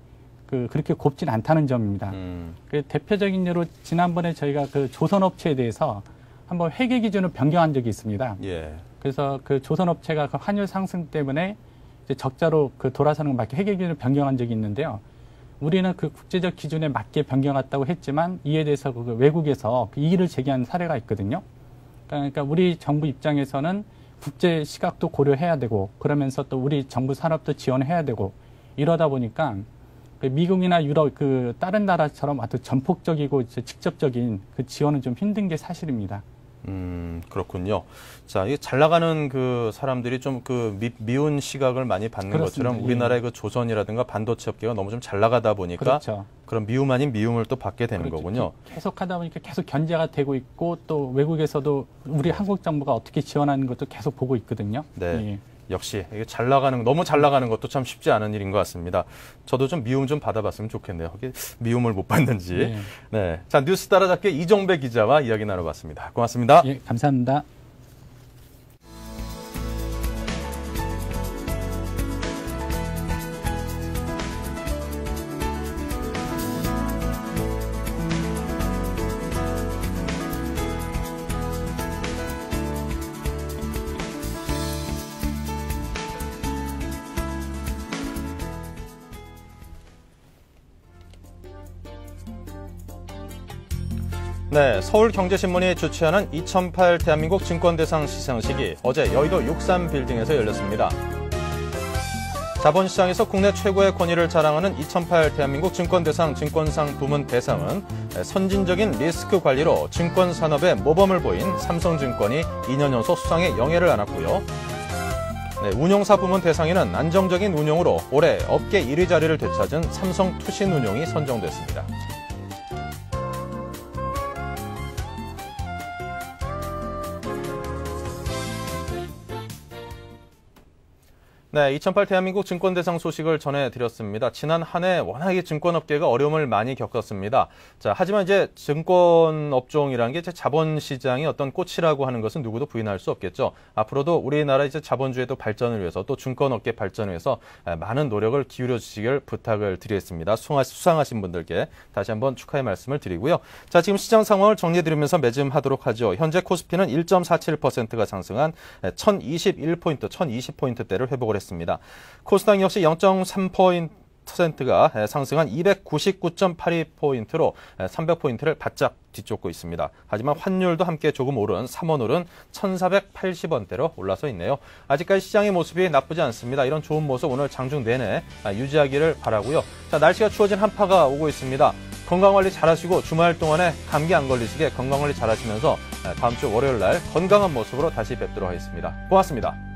그렇게 곱진 않다는 점입니다. 그 대표적인 예로 지난번에 저희가 그 조선업체에 대해서 한번 회계 기준을 변경한 적이 있습니다. 예. 그래서 그 조선업체가 그 환율 상승 때문에 이제 적자로 그 돌아서는 것 맞게 회계 기준을 변경한 적이 있는데요. 우리는 그 국제적 기준에 맞게 변경했다고 했지만 이에 대해서 그 외국에서 그 이의를 제기한 사례가 있거든요. 그러니까 우리 정부 입장에서는 국제 시각도 고려해야 되고 그러면서 또 우리 정부 산업도 지원해야 되고 이러다 보니까 그 미국이나 유럽 그 다른 나라처럼 아주 전폭적이고 이제 직접적인 그 지원은 좀 힘든 게 사실입니다. 그렇군요. 자, 이게 잘 나가는 그 사람들이 좀 그 미운 시각을 많이 받는 그렇습니다. 것처럼 우리나라의 그 조선이라든가 반도체 업계가 너무 좀 잘 나가다 보니까 그렇죠. 그런 미움 아닌 미움을 또 받게 되는 그렇죠. 거군요. 계속 하다 보니까 계속 견제가 되고 있고 또 외국에서도 우리 한국 정부가 어떻게 지원하는 것도 계속 보고 있거든요. 네. 예. 역시 이게 너무 잘 나가는 것도 참 쉽지 않은 일인 것 같습니다. 저도 좀 미움 좀 받아봤으면 좋겠네요. 이게 미움을 못 받는지. 네. 네. 자, 뉴스 따라잡기 이종배 기자와 이야기 나눠봤습니다. 고맙습니다. 예, 감사합니다. 네, 서울경제신문이 주최하는 2008 대한민국 증권대상 시상식이 어제 여의도 63빌딩에서 열렸습니다. 자본시장에서 국내 최고의 권위를 자랑하는 2008 대한민국 증권대상 증권상 부문 대상은 선진적인 리스크 관리로 증권산업의 모범을 보인 삼성증권이 2년 연속 수상의 영예를 안았고요. 네, 운용사 부문 대상에는 안정적인 운용으로 올해 업계 1위 자리를 되찾은 삼성투신운용이 선정됐습니다. 네, 2008 대한민국 증권대상 소식을 전해드렸습니다. 지난 한 해 워낙에 증권업계가 어려움을 많이 겪었습니다. 자, 하지만 이제 증권업종이라는 게 이제 자본시장의 어떤 꽃이라고 하는 것은 누구도 부인할 수 없겠죠. 앞으로도 우리나라 이제 자본주의도 발전을 위해서 또 증권업계 발전을 위해서 많은 노력을 기울여 주시길 부탁을 드리겠습니다. 수상하신 분들께 다시 한번 축하의 말씀을 드리고요. 자, 지금 시장 상황을 정리해드리면서 매짐하도록 하죠. 현재 코스피는 1.47%가 상승한 1021포인트, 1020포인트대를 회복을 했습니다. 코스닥 역시 0.3%가 상승한 299.82포인트로 300포인트를 바짝 뒤쫓고 있습니다. 하지만 환율도 함께 조금 오른 3원 오른 1,480원대로 올라서 있네요. 아직까지 시장의 모습이 나쁘지 않습니다. 이런 좋은 모습 오늘 장중 내내 유지하기를 바라고요. 자, 날씨가 추워진 한파가 오고 있습니다. 건강관리 잘하시고 주말 동안에 감기 안 걸리시게 건강관리 잘하시면서 다음 주 월요일 날 건강한 모습으로 다시 뵙도록 하겠습니다. 고맙습니다.